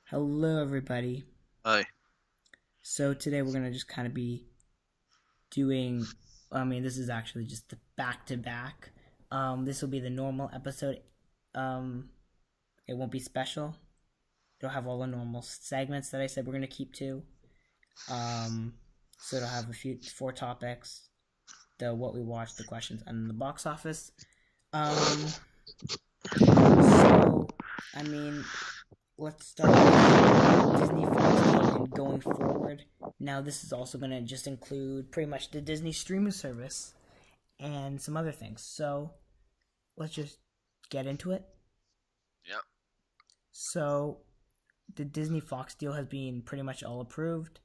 Hello, everybody. Hi. So today we're gonna just kind of be doing. This is actually just the back to back. This will be the normal episode. Um, it won't be special. It'll have all the normal segments that I said we're gonna keep to. Um, so it'll have four topics: the what we watched, the questions, and the box office. So let's start with Disney Fox and going forward. Now, this is also going to just include pretty much the Disney streaming service and some other things. So, let's just get into it. Yep. So, the Disney Fox deal has been pretty much all approved.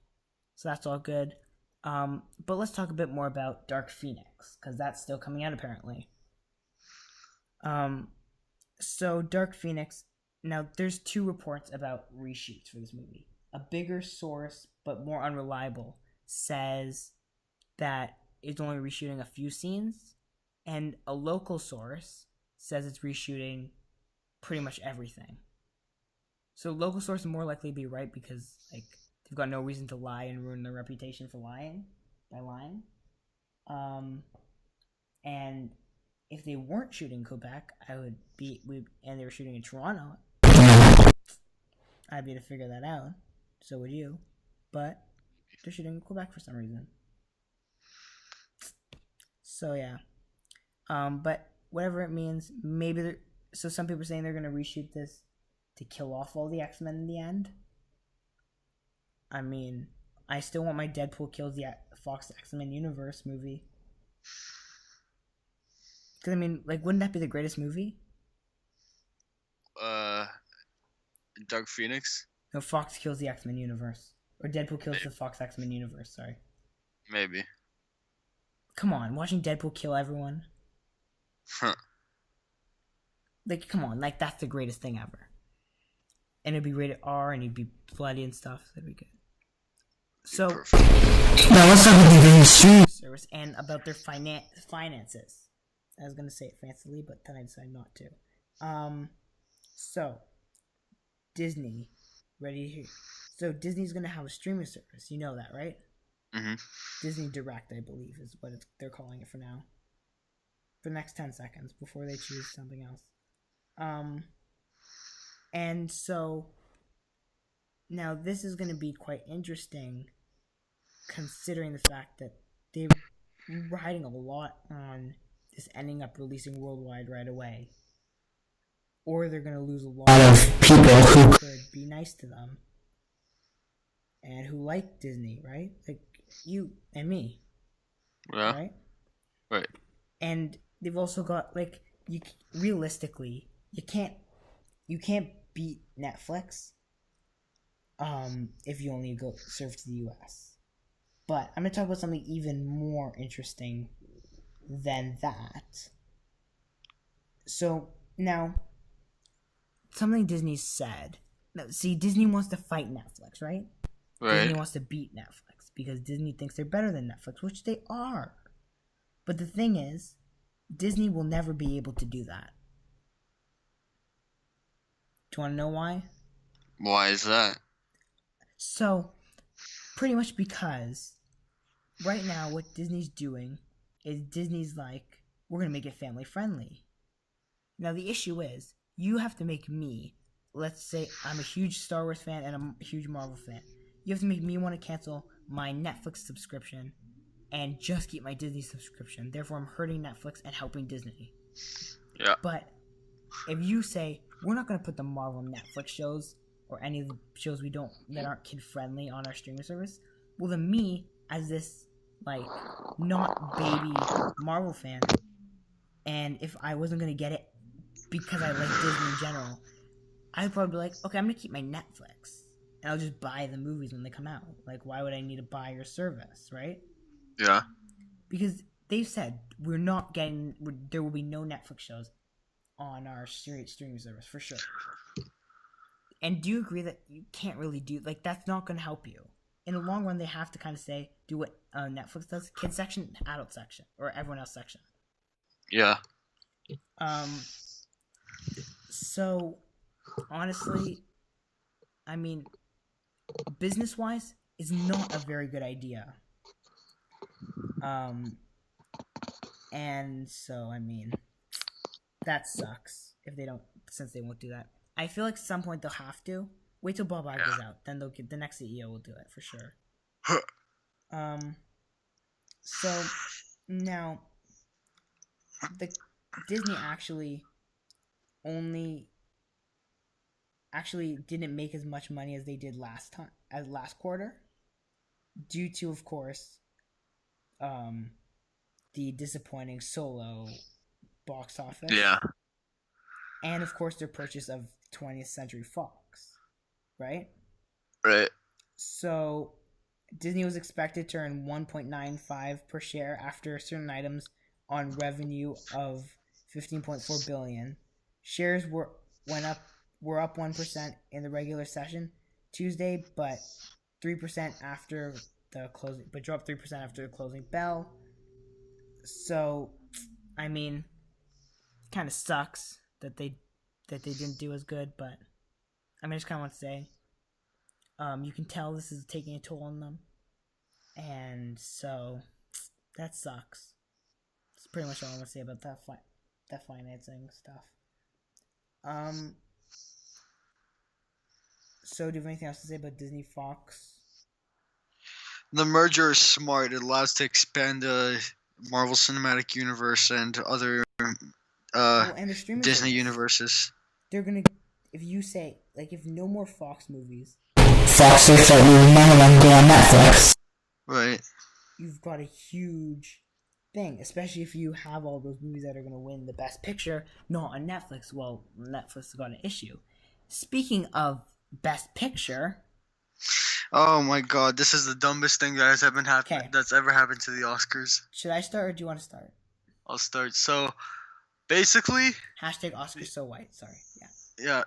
So, that's all good. But let's talk a bit more about Dark Phoenix, because that's still coming out apparently. So, Dark Phoenix. Now, there's two reports about reshoots for this movie. A bigger source, but more unreliable, says that it's only reshooting a few scenes, and a local source says it's reshooting pretty much everything. So, local source is more likely to be right because, they've got no reason to lie and ruin their reputation for lying by lying. And if they weren't shooting Quebec, and they were shooting in Toronto, I'd be able to figure that out. So would you. But they're shooting in Quebec for some reason. So yeah. But whatever it means, so some people are saying they're going to reshoot this to kill off all the X-Men in the end. I mean, I still want my Deadpool kills the Fox X-Men Universe movie. Because, wouldn't that be the greatest movie? Dark Phoenix? No, Fox kills the X-Men Universe. Or Deadpool kills the Fox X-Men Universe, sorry. Maybe. Come on, watching Deadpool kill everyone. Huh. Come on, that's the greatest thing ever. And it'd be rated R, and it'd be bloody and stuff, so that'd be good. So, now let's talk about the Disney streaming service and about their finances. I was going to say it fancily, but then I decided not to. So, Disney, ready here. So, Disney's going to have a streaming service. You know that, right? Mm-hmm. Disney Direct, I believe, is what they're calling it for now. For the next 10 seconds, before they choose something else. And so, now this is going to be quite interesting, considering the fact that they're riding a lot on this ending up releasing worldwide right away. Or they're going to lose a lot of people who could be nice to them. And who like Disney, right? Like you and me. Yeah. Right? Right. And they've also got, realistically, you can't beat Netflix if you only go serve to the US. But I'm going to talk about something even more interesting than that. So, now, something Disney said. Now, see, Disney wants to fight Netflix, right? Right. Disney wants to beat Netflix because Disney thinks they're better than Netflix, which they are. But the thing is, Disney will never be able to do that. Do you want to know why? Why is that? So, pretty much because right now what Disney's doing is Disney's like, we're going to make it family friendly. Now, the issue is, you have to make me, let's say I'm a huge Star Wars fan and I'm a huge Marvel fan. You have to make me want to cancel my Netflix subscription and just keep my Disney subscription. Therefore, I'm hurting Netflix and helping Disney. Yeah. But if you say, we're not going to put the Marvel Netflix shows or any of the shows that aren't kid-friendly on our streaming service, well, then me, as this, not baby Marvel fan, and if I wasn't going to get it because I like Disney in general, I'd probably be like, okay, I'm going to keep my Netflix. And I'll just buy the movies when they come out. Why would I need to buy your service, right? Yeah. Because they've said there will be no Netflix shows on our streaming service, for sure. And do you agree that you can't really do, that's not going to help you? In the long run, they have to kind of say, do what Netflix does, kids section, adult section, or everyone else section. Yeah. So, honestly, I mean, business-wise, is not a very good idea. And so, I mean, that sucks if they don't, since they won't do that. I feel like at some point they'll have to. Wait till Bob Iger's out, then they'll get the next CEO will do it for sure. So now the Disney actually didn't make as much money as they did last quarter, due to, of course, the disappointing Solo box office. Yeah. And of course their purchase of 20th Century Fox, right? Right. So Disney was expected to earn $1.95 per share after certain items on revenue of $15.4 billion. Shares were up 1% in the regular session Tuesday, but 3% after the closing, but dropped 3% after the closing bell. So, I mean, kind of sucks that they didn't do as good, but I mean, I just kind of want to say, you can tell this is taking a toll on them, and so that sucks. That's pretty much all I want to say about that financing stuff. So do you have anything else to say about Disney Fox? The merger is smart. It allows to expand the Marvel Cinematic Universe and other And the streaming Disney service. universes. They're gonna, if you say, like, if no more Fox movies, Fox will start moving none of them go on Netflix. Right. you've got a huge thing, especially if you have all those movies that are gonna win the Best Picture, not on Netflix. Well, Netflix has got an issue. Speaking of Best Picture, Oh my God, this is the dumbest thing that has ever happened. Okay. That's ever happened to the Oscars. should I start or do you want to start? I'll start. So, basically, #Oscars so white. Sorry. Yeah. yeah,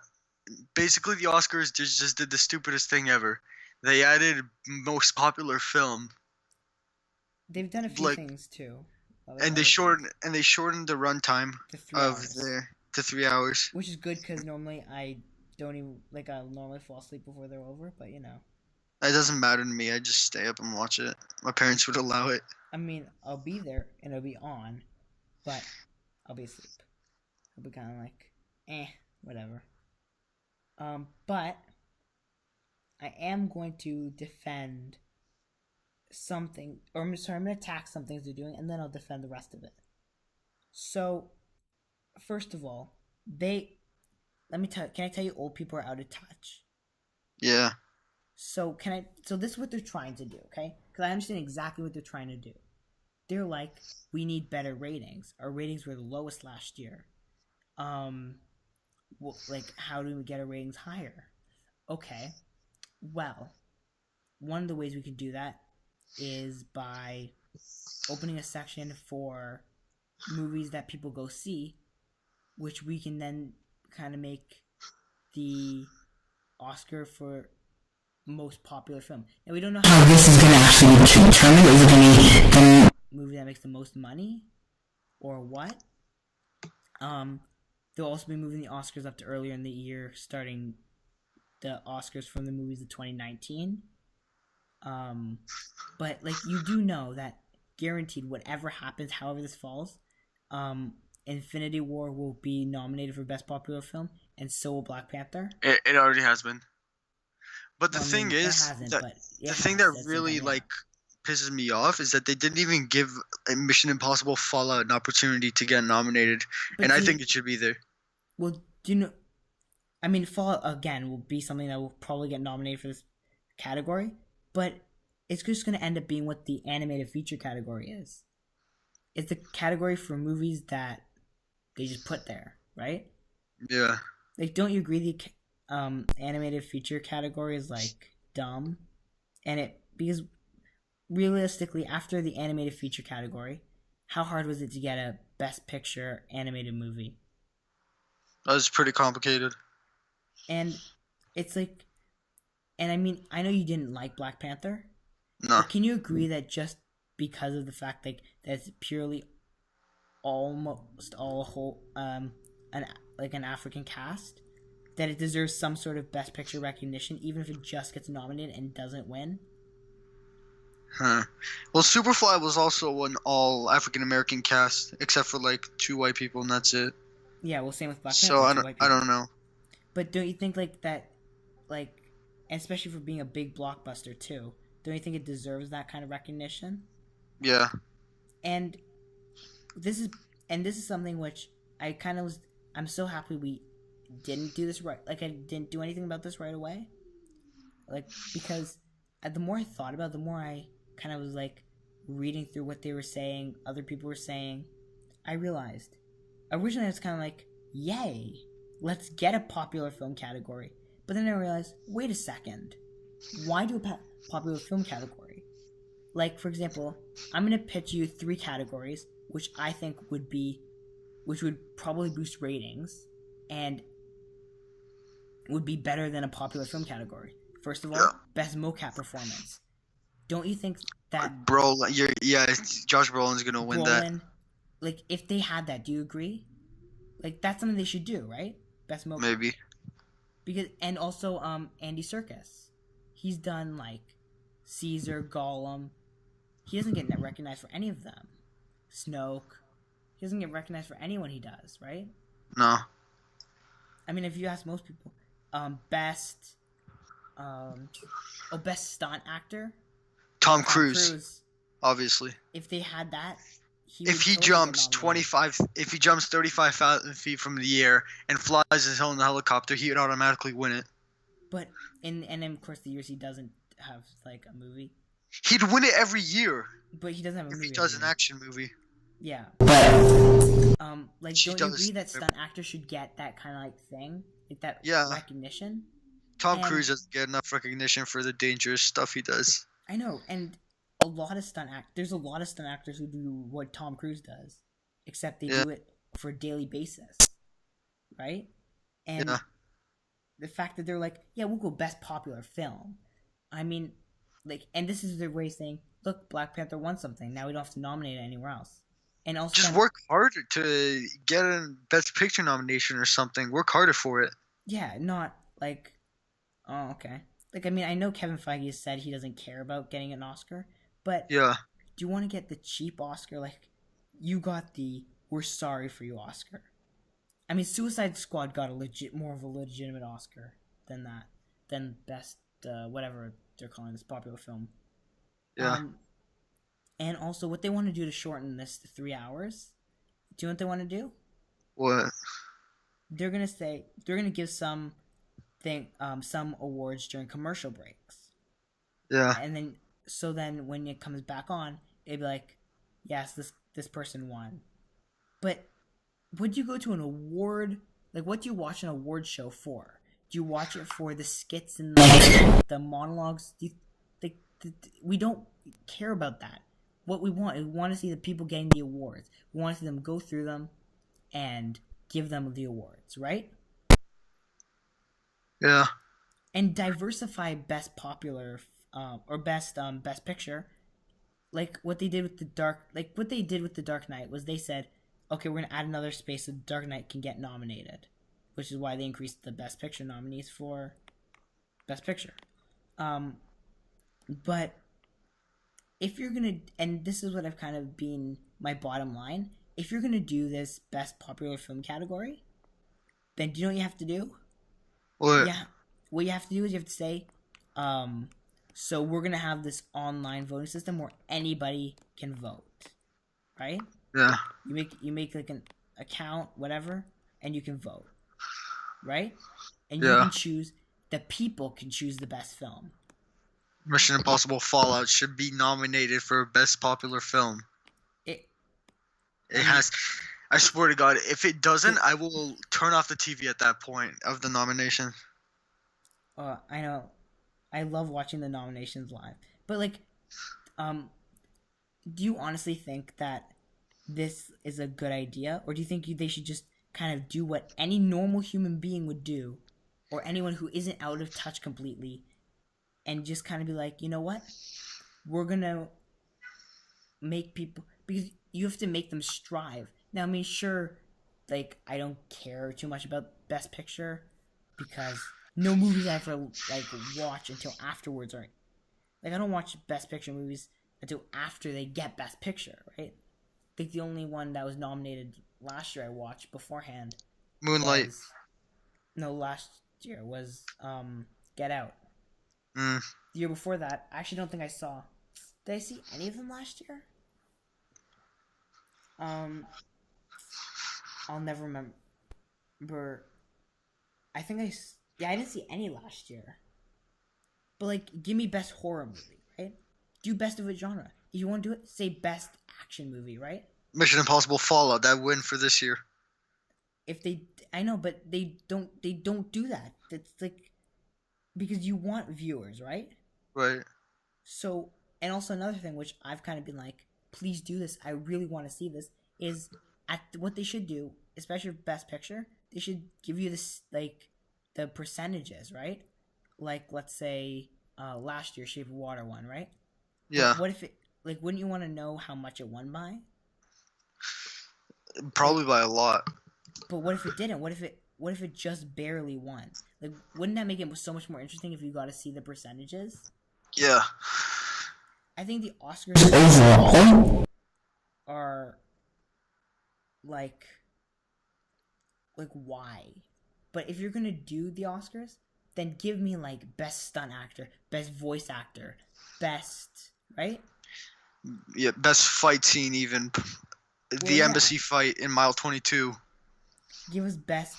basically the Oscars just did the stupidest thing ever. They added most popular film, They've done a few Like- things too. and they shortened the runtime to 3 of hours. to 3 hours. Which is good because normally I don't even, like, I'll normally fall asleep before they're over, but you know. It doesn't matter to me. I just stay up and watch it. My parents would allow it. I mean, I'll be there and it'll be on, but I'll be asleep. I'll be kind of like, whatever. But I am going to defend something, or I'm going to attack some things they're doing, and then I'll defend the rest of it. So, first of all, can I tell you, old people are out of touch. Yeah. So this is what they're trying to do, okay? Because I understand exactly what they're trying to do. They're like, we need better ratings. Our ratings were the lowest last year. Like, how do we get our ratings higher? Okay, well, one of the ways we can do that is by opening a section for movies that people go see, which we can then kind of make the Oscar for most popular film. Now, we don't know How this is going to actually be determined? Is it going to be the movie that makes the most money or what. They'll also be moving the Oscars up to earlier in the year, starting the Oscars from the movies of 2019. But, like, you do know that guaranteed, whatever happens, however this falls, Infinity War will be nominated for Best Popular Film, and so will Black Panther. It already has been. But the Well, I thing mean, it is, hasn't, that but it the has, thing that that's really something, yeah. pisses me off is that they didn't even give Mission Impossible Fallout an opportunity to get nominated, But and I see- think it should be there. Well, do you know? I mean, Fallout again will be something that will probably get nominated for this category, but it's just going to end up being what the animated feature category is. It's the category for movies that they just put there, right? Yeah. Like, don't you agree the animated feature category is, like, dumb? Because realistically, after the animated feature category, how hard was it to get a Best Picture animated movie? That was pretty complicated. And it's like, and I mean, I know you didn't like Black Panther, No. but can you agree that just because of the fact that it's purely almost all whole an African cast, that it deserves some sort of Best Picture recognition, even if it just gets nominated and doesn't win? Huh. Well, Superfly was also an all African American cast, except for like 2 white people, and that's it. Yeah, well, same with Black So Panther. I don't know. But don't you think like that, like, and especially for being a big blockbuster too, don't you think it deserves that kind of recognition? Yeah. And this is something which I kind of was. I'm so happy we didn't do this right. Like I didn't do anything about this right away. Like because the more I thought about it, the more I kind of was like reading through what they were saying, other people were saying. I realized originally I was kind of like, yay, let's get a popular film category. But then I realized, wait a second, why do a popular film category? Like, for example, I'm going to pitch you 3 categories, which I think which would probably boost ratings and would be better than a popular film category. First of all, best mocap performance. Don't you think that Josh Brolin's gonna win that? Like, if they had that, do you agree? Like, that's something they should do, right? Best mocap. Maybe. Because and also Andy Serkis, he's done like Caesar, Gollum. He doesn't get recognized for any of them. Snoke, he doesn't get recognized for anyone he does, right? No. I mean, if you ask most people, best stunt actor, Tom Cruise, obviously. If they had that, if he jumps 35,000 feet from the air and flies his own helicopter, he would automatically win it. But and of course the years he doesn't have like a movie, he'd win it every year. But he doesn't have a movie. If he does an action movie. Yeah. Like, don't you agree that stunt actors should get that kind of like thing, like that recognition? Tom Cruise doesn't get enough recognition for the dangerous stuff he does. I know, and there's a lot of stunt actors who do what Tom Cruise does, except they do it for a daily basis, right? And the fact that they're like, yeah, we'll go best popular film. I mean, like, and this is their way of saying, look, Black Panther won something. Now we don't have to nominate it anywhere else. And also just work harder to get a Best Picture nomination or something. Work harder for it. Yeah, not like, oh, okay. Like, I mean, I know Kevin Feige has said he doesn't care about getting an Oscar, but do you want to get the cheap Oscar? Like, you got the "we're sorry for you" Oscar. I mean, Suicide Squad got more of a legitimate Oscar than best whatever they're calling this popular film. Yeah. And also, what they want to do to shorten this to 3 hours, do you know what they want to do? What? They're gonna give some awards during commercial breaks. Yeah. And then when it comes back on, it'd be like, yes, this person won. But would you go to an award? Like, what do you watch an award show for? Do you watch it for the skits and the monologues? We don't care about that. What we want to see the people getting the awards. We want to see them go through them and give them the awards, right? Yeah. And diversify best popular or best picture. Like what they did with the Dark Knight was they said, okay, we're gonna add another space so the Dark Knight can get nominated, which is why they increased the best picture nominees for best picture. But if you're gonna, and this is what I've kind of been my bottom line, if you're gonna do this best popular film category, then do you know what you have to do? What? Yeah, what you have to do is you have to say, so we're gonna have this online voting system where anybody can vote, right? Yeah. You make like an account, whatever, and you can vote, right? And the people can choose the best film. Mission Impossible Fallout should be nominated for Best Popular Film. It has. I swear to God, if it doesn't, I will turn off the TV at that point of the nomination. I know. I love watching the nominations live. But, like, do you honestly think that this is a good idea? Or do you think they should just kind of do what any normal human being would do, or anyone who isn't out of touch completely, and just kind of be like, you know what? We're going to make people... Because you have to make them strive. Now, I mean, sure, like, I don't care too much about Best Picture, because no movies I ever like watch until afterwards are like I don't watch Best Picture movies until after they get Best Picture, right? I think the only one that was nominated last year I watched beforehand Moonlight. Last year was Get Out. Mm. The year before that, I actually don't think I saw. Did I see any of them last year? I'll never remember. I think I didn't see any last year. But like, give me best horror movie, right? Do best of a genre. If you want to do it, say best action movie, right? Mission Impossible Fallout, that win for this year. I know, but they don't do that. It's like because you want viewers, right? Right. So, and also another thing which I've kind of been like, please do this. I really want to see this. Is what they should do, especially for Best Picture. They should give you this like the percentages, right? Like let's say last year Shape of Water won, right? Yeah. But what if it like? Wouldn't you want to know how much it won by? Probably by a lot. But what if it didn't? What if it just barely won? Like, wouldn't that make it so much more interesting if you got to see the percentages? Yeah. I think the Oscars are like why? But if you're gonna do the Oscars, then give me like best stunt actor, best voice actor, best right? Yeah, best fight scene even. The embassy fight in mile 22. Give us best,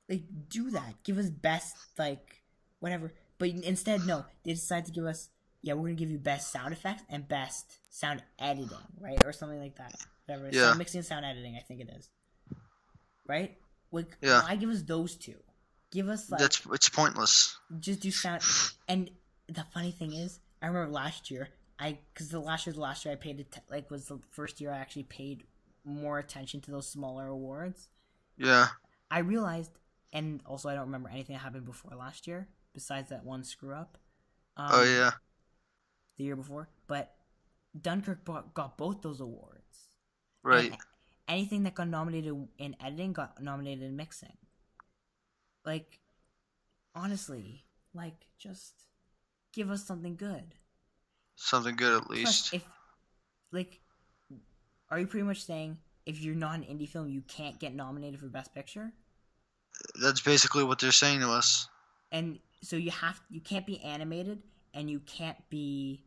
like do that. Give us best like whatever. But instead, no, they decide to give us. Yeah, we're gonna give you best sound effects and best sound editing, right, or something like that. Whatever. Yeah. Sound mixing and sound editing, I think it is. Right? Like, yeah. Why give us those two? Give us like it's pointless. Just do sound. And the funny thing is, I remember last year, because the last year I paid was the first year I actually paid more attention to those smaller awards. Yeah. I realized, and also I don't remember anything that happened before last year besides that one screw up. Oh yeah. The year before, but Dunkirk got both those awards. Right. And anything that got nominated in editing got nominated in mixing. Like, honestly, like just give us something good. Something good at least. Plus, are you pretty much saying if you're not an indie film, you can't get nominated for Best Picture? That's basically what they're saying to us. And so you can't be animated, and you can't be,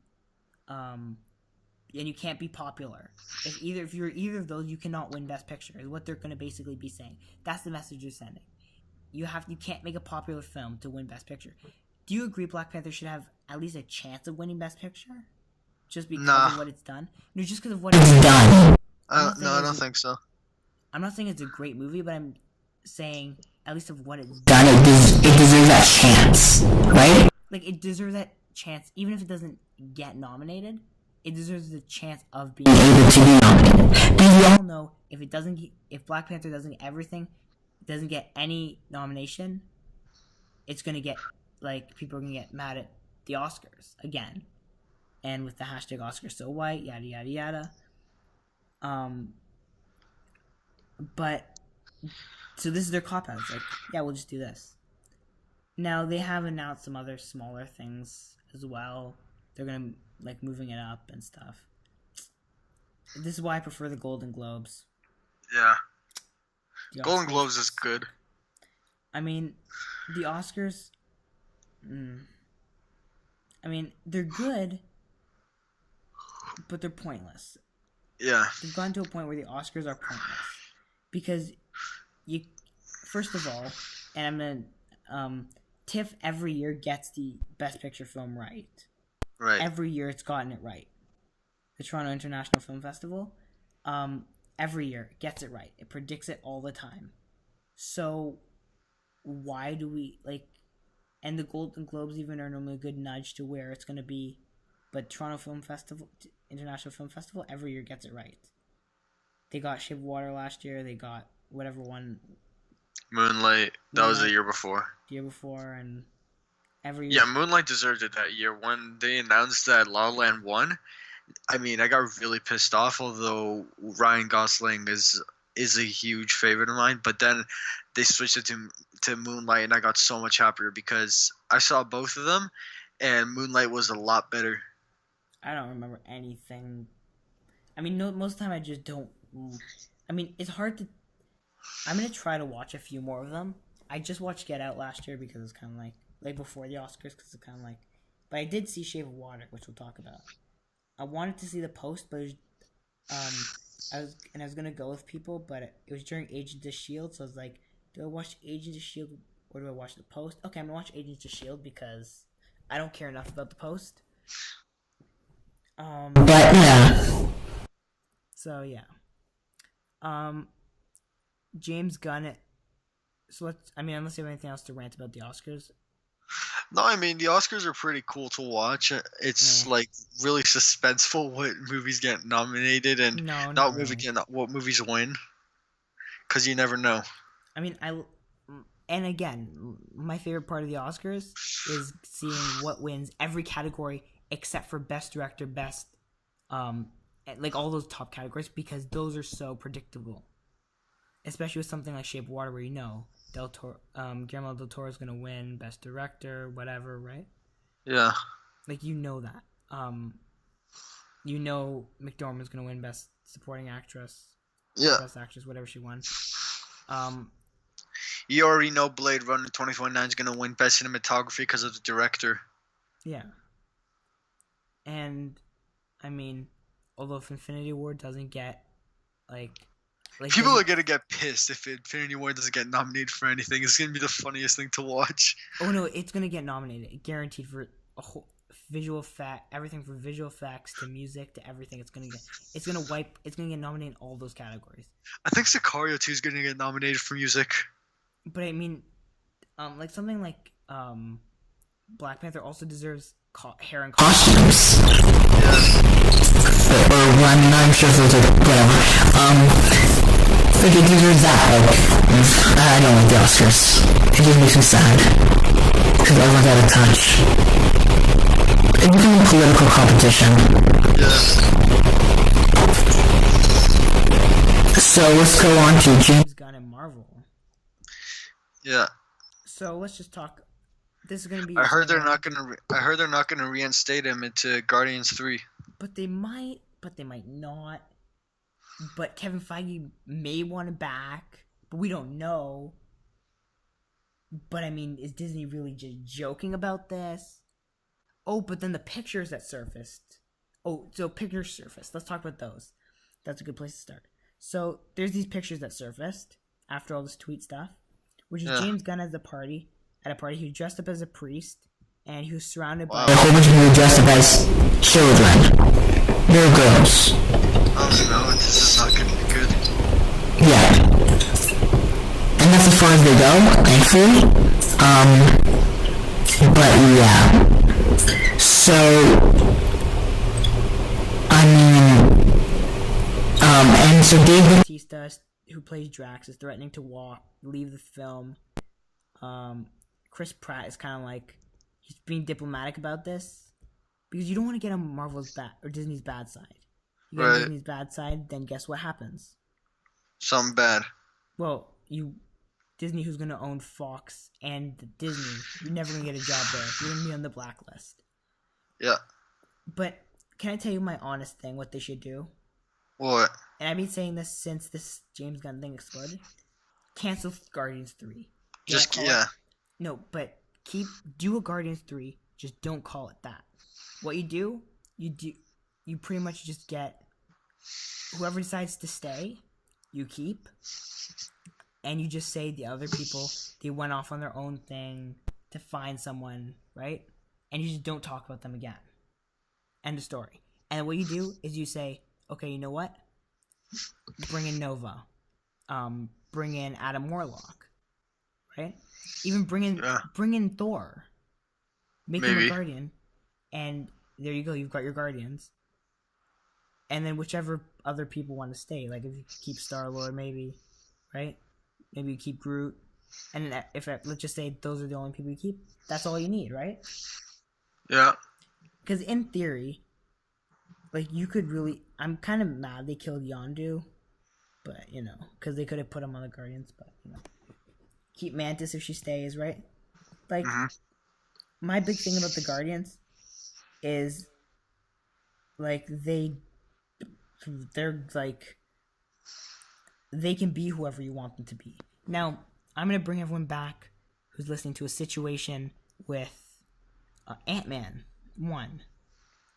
popular. If you're either of those, you cannot win Best Picture. Is what they're going to basically be saying. That's the message you're sending. You can't make a popular film to win Best Picture. Do you agree Black Panther should have at least a chance of winning Best Picture? Just because of what it's done? No, just because of what it's done. No, I don't think so. I'm not saying it's a great movie, but I'm saying at least of what it's done. It deserves that chance, right? Like, it deserves that chance, even if it doesn't get nominated. It deserves the chance of being able to be nominated. We all know if Black Panther doesn't get everything, doesn't get any nomination, it's gonna get people are gonna get mad at the Oscars again, and with the hashtag Oscars so white, yada yada yada. But so this is their cop out. It's like, yeah, we'll just do this. Now they have announced some other smaller things as well. They're gonna moving it up and stuff. This is why I prefer the Golden Globes. Yeah. Golden Globes is good. I mean, the Oscars. I mean, they're good, but they're pointless. Yeah. They've gotten to a point where the Oscars are pointless because first of all, and I'm gonna TIFF every year gets the Best Picture film right. Right. Every year it's gotten it right. The Toronto International Film Festival, every year it gets it right. It predicts it all the time. So why do we and the Golden Globes even are normally a good nudge to where it's going to be, but Toronto Film Festival, International Film Festival, every year gets it right. They got Shape of Water last year. They got whatever one. Moonlight. That was the year before. The year before, and every year. Yeah, Moonlight deserved it that year. When they announced that La La Land won, I mean, I got really pissed off, although Ryan Gosling is is a huge favorite of mine, but then they switched it to Moonlight, and I got so much happier because I saw both of them, and Moonlight was a lot better. I don't remember anything. I mean, no, most of the time I just don't. I mean, it's hard to. I'm gonna try to watch a few more of them. I just watched Get Out last year because it's kind of like before the Oscars, because it's kind of like. But I did see Shape of Water, which we'll talk about. I wanted to see The Post, but it was, I was gonna go with people, but it was during Agents of S.H.I.E.L.D., so I was like, do I watch Agents of S.H.I.E.L.D. or do I watch The Post? Okay, I'm gonna watch Agents of S.H.I.E.L.D. because I don't care enough about The Post. But yeah. So yeah. James Gunn. So unless you have anything else to rant about the Oscars. No, I mean, the Oscars are pretty cool to watch. It's like really suspenseful what movies get nominated and what movies win, because you never know. I mean, and again, my favorite part of the Oscars is seeing what wins every category except for Best Director, Best, like all those top categories, because those are so predictable. Especially with something like Shape of Water, where Guillermo del Toro is going to win Best Director, whatever, right? Yeah. Like, you know that. You know McDormand's going to win Best Supporting Actress. Yeah. Best Actress, whatever she won. You already know Blade Runner 2049 is going to win Best Cinematography because of the director. Yeah. And, I mean, although if Infinity War doesn't get, like people are going to get pissed if Infinity War doesn't get nominated for anything. It's going to be the funniest thing to watch. Oh, no, it's going to get nominated. Guaranteed for a whole visual effect, everything from visual effects to music to everything. It's going to get nominated in all those categories. I think Sicario 2 is going to get nominated for music. But I mean, like something like Black Panther also deserves hair and costumes. Or I'm sure if those are whatever. Like it deserves that. Like, I don't like the Oscars. It just makes me sad because everyone's out of touch. It's becoming a political competition. So let's go on to James Gunn and Marvel. Yeah. So let's just talk. This is gonna be. I heard they're not gonna reinstate him into Guardians 3. But they might not. But Kevin Feige may want him back, but we don't know. But I mean, is Disney really just joking about this? Oh, but then the pictures that surfaced. Oh, so pictures surfaced. Let's talk about those. That's a good place to start. So there's these pictures that surfaced after all this tweet stuff, which is James Gunn at a party. He was dressed up as a priest, and he was surrounded by a whole bunch of people dressed up as children. Little girls. Oh no, this is not gonna be good. Yeah. And that's as far as they go, thankfully. But yeah. So, I mean, and so Dave Bautista, who plays Drax, is threatening to leave the film. Chris Pratt is kind of like, he's being diplomatic about this, because you don't want to get on Marvel's bad or Disney's bad side. You get on Disney's bad side, then guess what happens? Something bad. Well, Disney, who's going to own Fox and Disney, you're never going to get a job there. You're going to be on the blacklist. Yeah. But can I tell you my honest thing, what they should do? What? And I've been saying this since this James Gunn thing exploded. Cancel Guardians 3. No, but do a Guardians 3, just don't call it that. What you pretty much just get whoever decides to stay, you keep, and you just say the other people, they went off on their own thing to find someone, right? And you just don't talk about them again. End of story. And what you do is you say, okay, you know what? Bring in Nova. Bring in Adam Warlock. Right? Even bring in Thor. Make him a Guardian. And there you go, you've got your Guardians. And then whichever other people want to stay, like if you keep Star-Lord maybe, right? Maybe you keep Groot. And let's just say those are the only people you keep, that's all you need, right? Yeah. Because in theory, like you could really, I'm kind of mad they killed Yondu, but because they could have put him on the Guardians, but keep Mantis if she stays, right? Like, my big thing about the Guardians is, like, they're like, they can be whoever you want them to be. Now, I'm gonna bring everyone back who's listening to a situation with Ant-Man 1,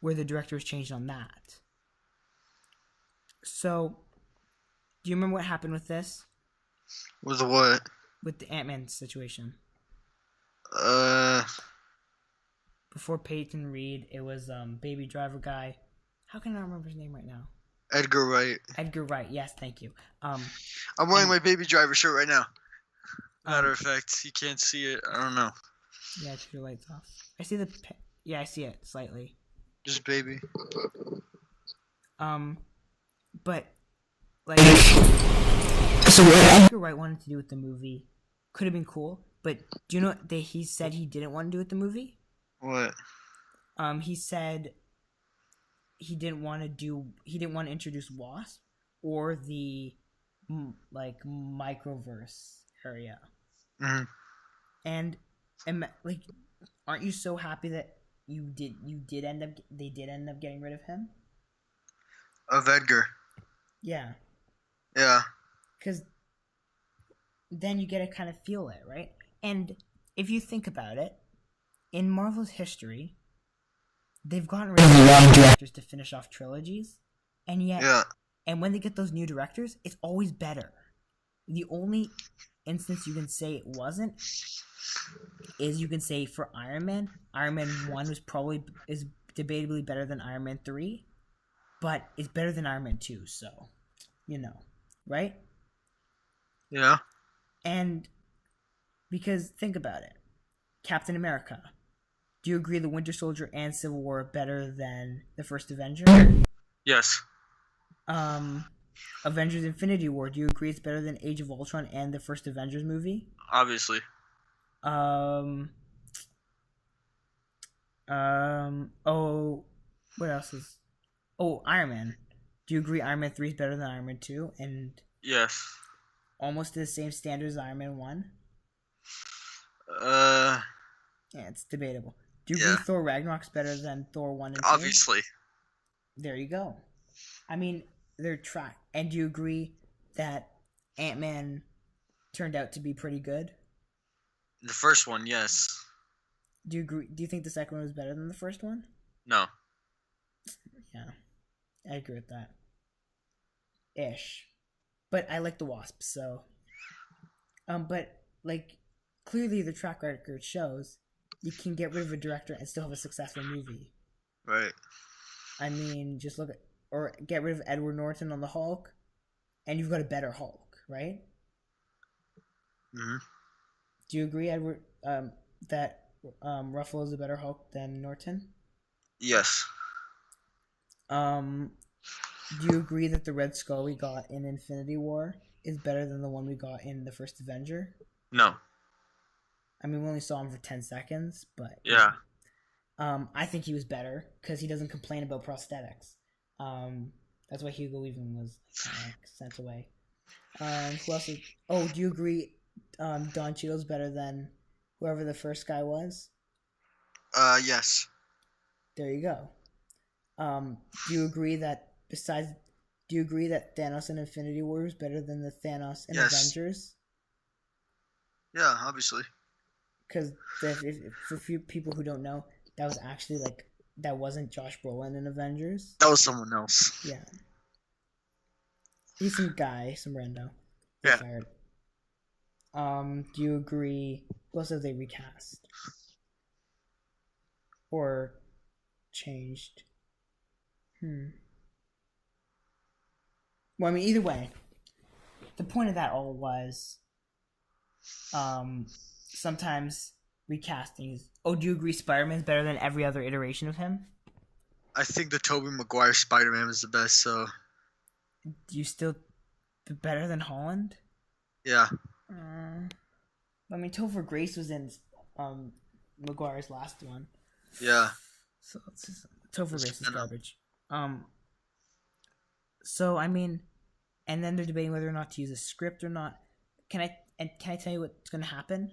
where the director was changed on that. So, do you remember what happened with this? With what? With the Ant-Man situation. Before Peyton Reed, it was Baby Driver guy. How can I remember his name right now? Edgar Wright. Edgar Wright, yes, thank you. I'm wearing my Baby Driver shirt right now. Matter of fact, you can't see it. I don't know. Yeah, turn your lights off. I see I see it slightly. Just baby. But like, so what Edgar Wright wanted to do with the movie could have been cool. But do you know that he said he didn't want to do with the movie? What? He said he didn't want to introduce Wasp or the like microverse area. Mm-hmm. And like, aren't you so happy that they did end up getting rid of him? Of Edgar. Yeah. Yeah. Because then you get to kind of feel it, right? And if you think about it, in Marvel's history, they've gotten rid of a lot of directors to finish off trilogies, and yet, and when they get those new directors, it's always better. The only instance you can say it wasn't is you can say for Iron Man. Iron Man 1 is debatably better than Iron Man 3, but it's better than Iron Man 2, so, right? Yeah. And because think about it. Captain America. Do you agree the Winter Soldier and Civil War are better than the first Avenger? Yes. Avengers Infinity War. Do you agree it's better than Age of Ultron and the first Avengers movie? Obviously. What else is... Oh, Iron Man. Do you agree Iron Man 3 is better than Iron Man 2? And yes. Almost to the same standard as Iron Man 1? Yeah, it's debatable. Do you agree Thor Ragnarok's better than Thor 1 and 2? Obviously. There you go. I mean, they're track. And do you agree that Ant-Man turned out to be pretty good? The first one, yes. Do you agree? Do you think the second one was better than the first one? No. Yeah, I agree with that. Ish. But I like the Wasp, so. But like, clearly the track record shows you can get rid of a director and still have a successful movie. Right. I mean, just look at, or get rid of Edward Norton on the Hulk, and you've got a better Hulk, right? Mm-hmm. Do you agree, Edward, that Ruffalo is a better Hulk than Norton? Yes. Do you agree that the Red Skull we got in Infinity War is better than the one we got in the first Avenger? No. I mean, we only saw him for 10 seconds, but... Yeah. I think he was better, because he doesn't complain about prosthetics. That's why Hugo Weaving was sent away. Who else is... Oh, do you agree Don Cheadle's better than whoever the first guy was? Yes. There you go. Do you agree that Thanos in Infinity War is better than the Thanos in Avengers? Yeah, obviously. Because for few people who don't know, that was actually that wasn't Josh Brolin in Avengers. That was someone else. Yeah. He's some guy, some rando. Yeah. Fired. Do you agree? Who else have they recast? Or changed? Well, I mean, either way, the point of that all was, sometimes recasting. Oh, do you agree Spider-Man's better than every other iteration of him? I think the Tobey Maguire Spider-Man is the best, so... Do you still... better than Holland? Yeah. I mean, Topher Grace was in Maguire's last one. Yeah. So Topher Grace is garbage. So, I mean... and then they're debating whether or not to use a script or not. Can I tell you what's going to happen?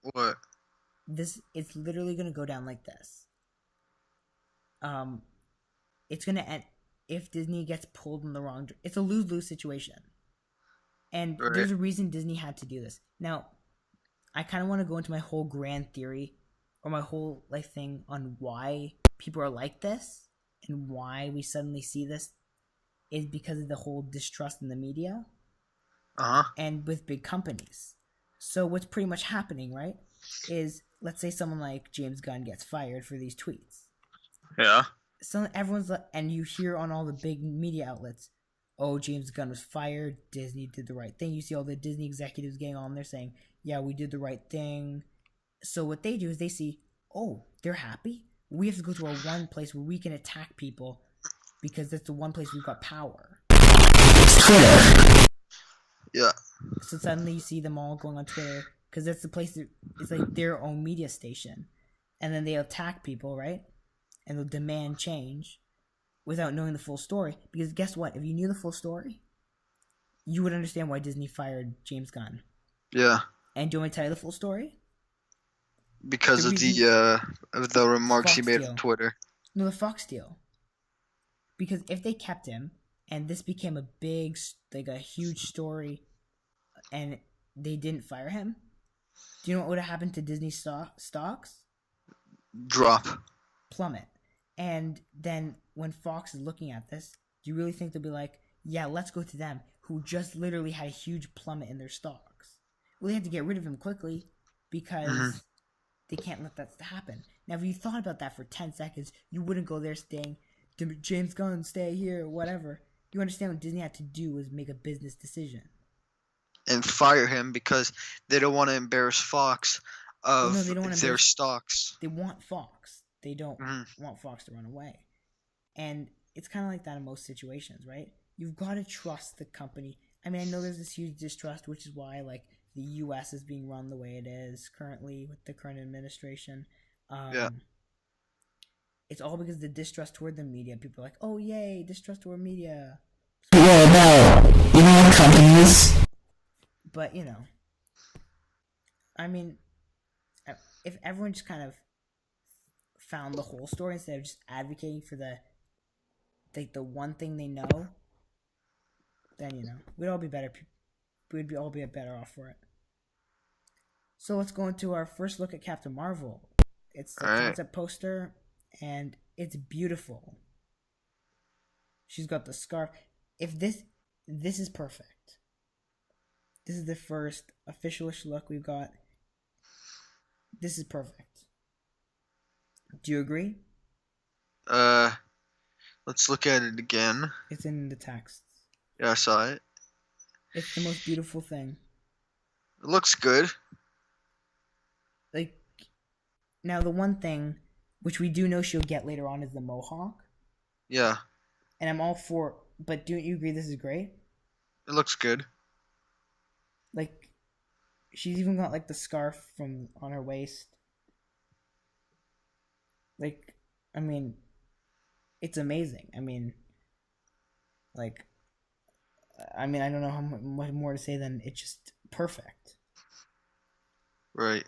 What? It's literally going to go down like this. It's going to end if Disney gets pulled in the wrong. It's a lose-lose situation, and there's a reason Disney had to do this. Now, I kind of want to go into my whole grand theory, or my whole thing on why people are like this, and why we suddenly see this is because of the whole distrust in the media, and with big companies. So what's pretty much happening, right, is let's say someone like James Gunn gets fired for these tweets. Yeah. So and you hear on all the big media outlets, oh, James Gunn was fired, Disney did the right thing. You see all the Disney executives getting on there saying, yeah, we did the right thing. So what they do is they see, oh, they're happy. We have to go to our one place where we can attack people because that's the one place we've got power. Twitter. Yeah. So suddenly you see them all going on Twitter because that's the place it's like their own media station. And then they attack people, right? And they'll demand change without knowing the full story. Because guess what? If you knew the full story, you would understand why Disney fired James Gunn. Yeah. And do you want me to tell you the full story? Because of the remarks he made on Twitter. No, the Fox deal. Because if they kept him, and this became a big, a huge story, and they didn't fire him, do you know what would have happened to Disney stocks? Drop. Plummet. And then when Fox is looking at this, do you really think they'll be like, yeah, let's go to them, who just literally had a huge plummet in their stocks? Well, they had to get rid of him quickly because they can't let that happen. Now, if you thought about that for 10 seconds, you wouldn't go there saying, James Gunn, stay here, whatever. You understand what Disney had to do was make a business decision. And fire him because they don't want to embarrass Fox of their stocks. They want Fox. They don't want Fox to run away. And it's kind of like that in most situations, right? You've got to trust the company. I mean, I know there's this huge distrust, which is why, the U.S. is being run the way it is currently with the current administration. It's all because of the distrust toward the media. People are like, oh, yay, distrust toward media. Yeah, no. You know what companies? But, I mean, if everyone just kind of found the whole story instead of just advocating for the one thing they know, then, we'd all be better. We'd all be better off for it. So let's go into our first look at Captain Marvel. It's the concept poster, and it's beautiful. She's got the scarf. If this is perfect. This is the first official-ish look we've got. This is perfect. Do you agree? Let's look at it again. It's in the text. Yeah, I saw it. It's the most beautiful thing. It looks good. Now the one thing, which we do know she'll get later on, is the mohawk. Yeah. And I'm all for, but do you agree this is great? It looks good. She's even got the scarf on her waist. I mean, it's amazing. I mean, I don't know how much more to say than it's just perfect. Right.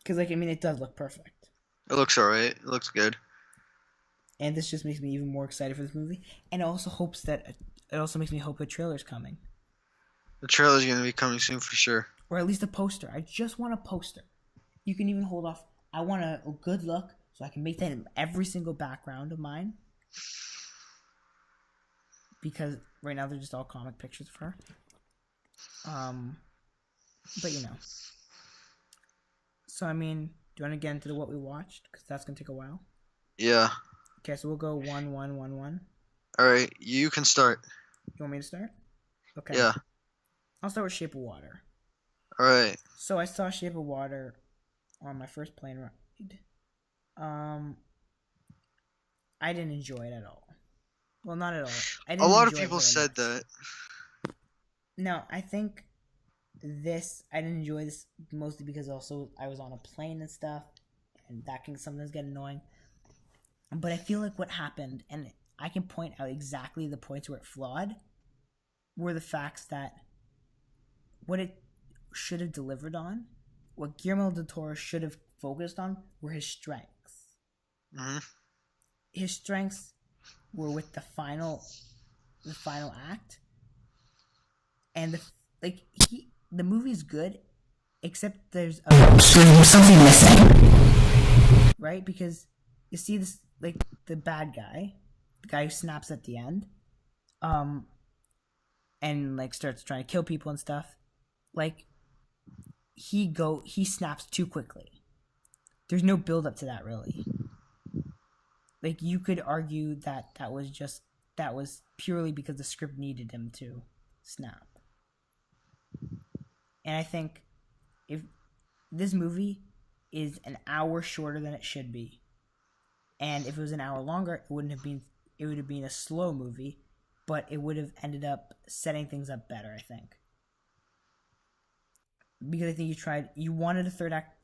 Because it does look perfect. It looks alright. It looks good. And this just makes me even more excited for this movie. And it also makes me hope a trailer's coming. The trailer's going to be coming soon for sure. Or at least a poster. I just want a poster. You can even hold off. I want a good look so I can make that in every single background of mine. Because right now they're just all comic pictures of her. But So do you want to get into what we watched? Because that's going to take a while. Yeah. Okay, so we'll go 1, 1, 1, 1. Alright, you can start. You want me to start? Okay. Yeah. I'll start with Shape of Water. Alright. So I saw Shape of Water on my first plane ride. I didn't enjoy it at all. Well, not at all. A lot of people said that. No, I think I didn't enjoy this mostly because also I was on a plane and stuff, and that can sometimes get annoying. But I feel like what happened, and I can point out exactly the points where it flawed, were the facts that what it should have delivered on, what Guillermo del Toro should have focused on, were his strengths. Mm-hmm. His strengths were with the final act, and the movie's good, except there's something missing, right? Because you see this, like, the bad guy, the guy who snaps at the end, and like starts trying to kill people and stuff. Like, he snaps too quickly. There's no build up to that, really. Like, you could argue that was purely because the script needed him to snap. And I think if this movie is an hour shorter than it should be, and if it was an hour longer, it would have been a slow movie, but it would have ended up setting things up better, I think. Because I think he wanted a third act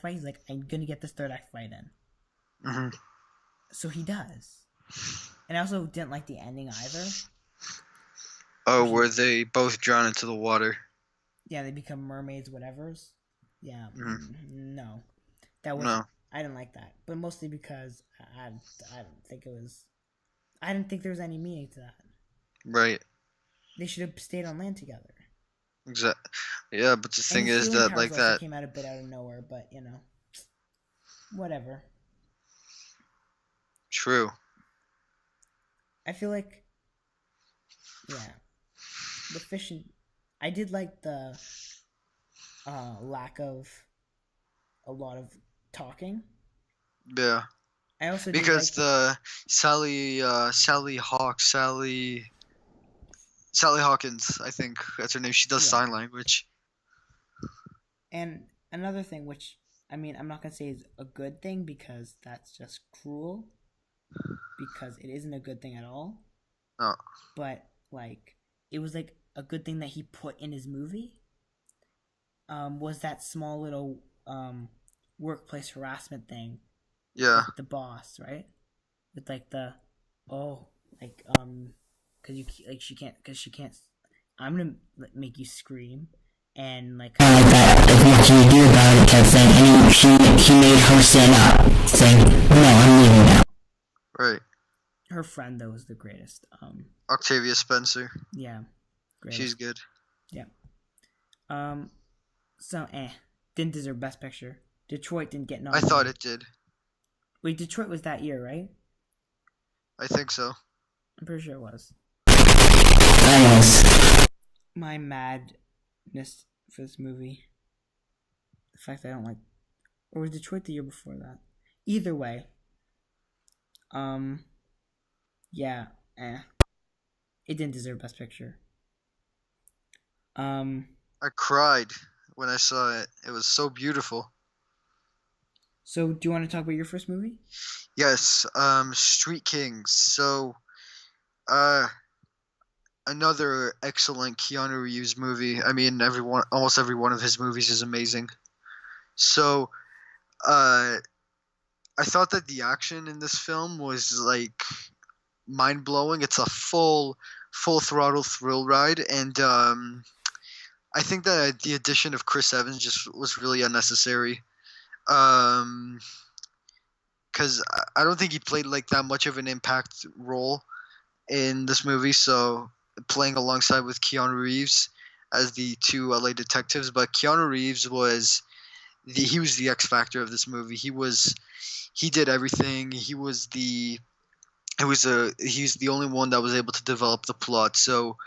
fight. He's like, I'm gonna get this third act fight in. Mm-hmm. So he does. And I also didn't like the ending either. Oh, where they both drown into the water. Yeah, they become mermaids, whatevers. Yeah, no. No. I didn't like that. But mostly because I didn't think there was any meaning to that. Right. They should have stayed on land together. Exactly. Yeah, but the thing is that, like, that came out a bit out of nowhere, but, whatever. True. I feel like, the fishing. I did like the lack of a lot of talking. Yeah. I also because the Sally Hawkins, I think that's her name. She does sign language. And another thing, which, I mean, I'm not gonna say is a good thing because that's just cruel. Because it isn't a good thing at all. No. But, like, it was like a good thing that he put in his movie. Was that small little workplace harassment thing. Yeah. With the boss, right? With like she can't. I'm gonna make you scream, and like. What can you do about it? Type thing. And he made her stand up, saying, "No, I'm leaving now." Right. Her friend though was the greatest. Octavia Spencer. Yeah. Greatest. She's good. Yeah. So didn't deserve Best Picture. Detroit didn't get nominated. I thought it did. Wait, Detroit was that year, right? I think so. I'm pretty sure it was. My madness for this movie. The fact that I don't like... Or was Detroit the year before that? Either way. Yeah. It didn't deserve Best Picture. I cried when I saw it. It was so beautiful. So, do you want to talk about your first movie? Yes, Street Kings. So, another excellent Keanu Reeves movie. I mean, almost every one of his movies is amazing. So, I thought that the action in this film was, like, mind-blowing. It's a full throttle thrill ride, and I think that the addition of Chris Evans just was really unnecessary. Because I don't think he played like that much of an impact role in this movie. So playing alongside with Keanu Reeves as the two LA detectives, but Keanu Reeves was the X factor of this movie. He did everything. He was the only one that was able to develop the plot. So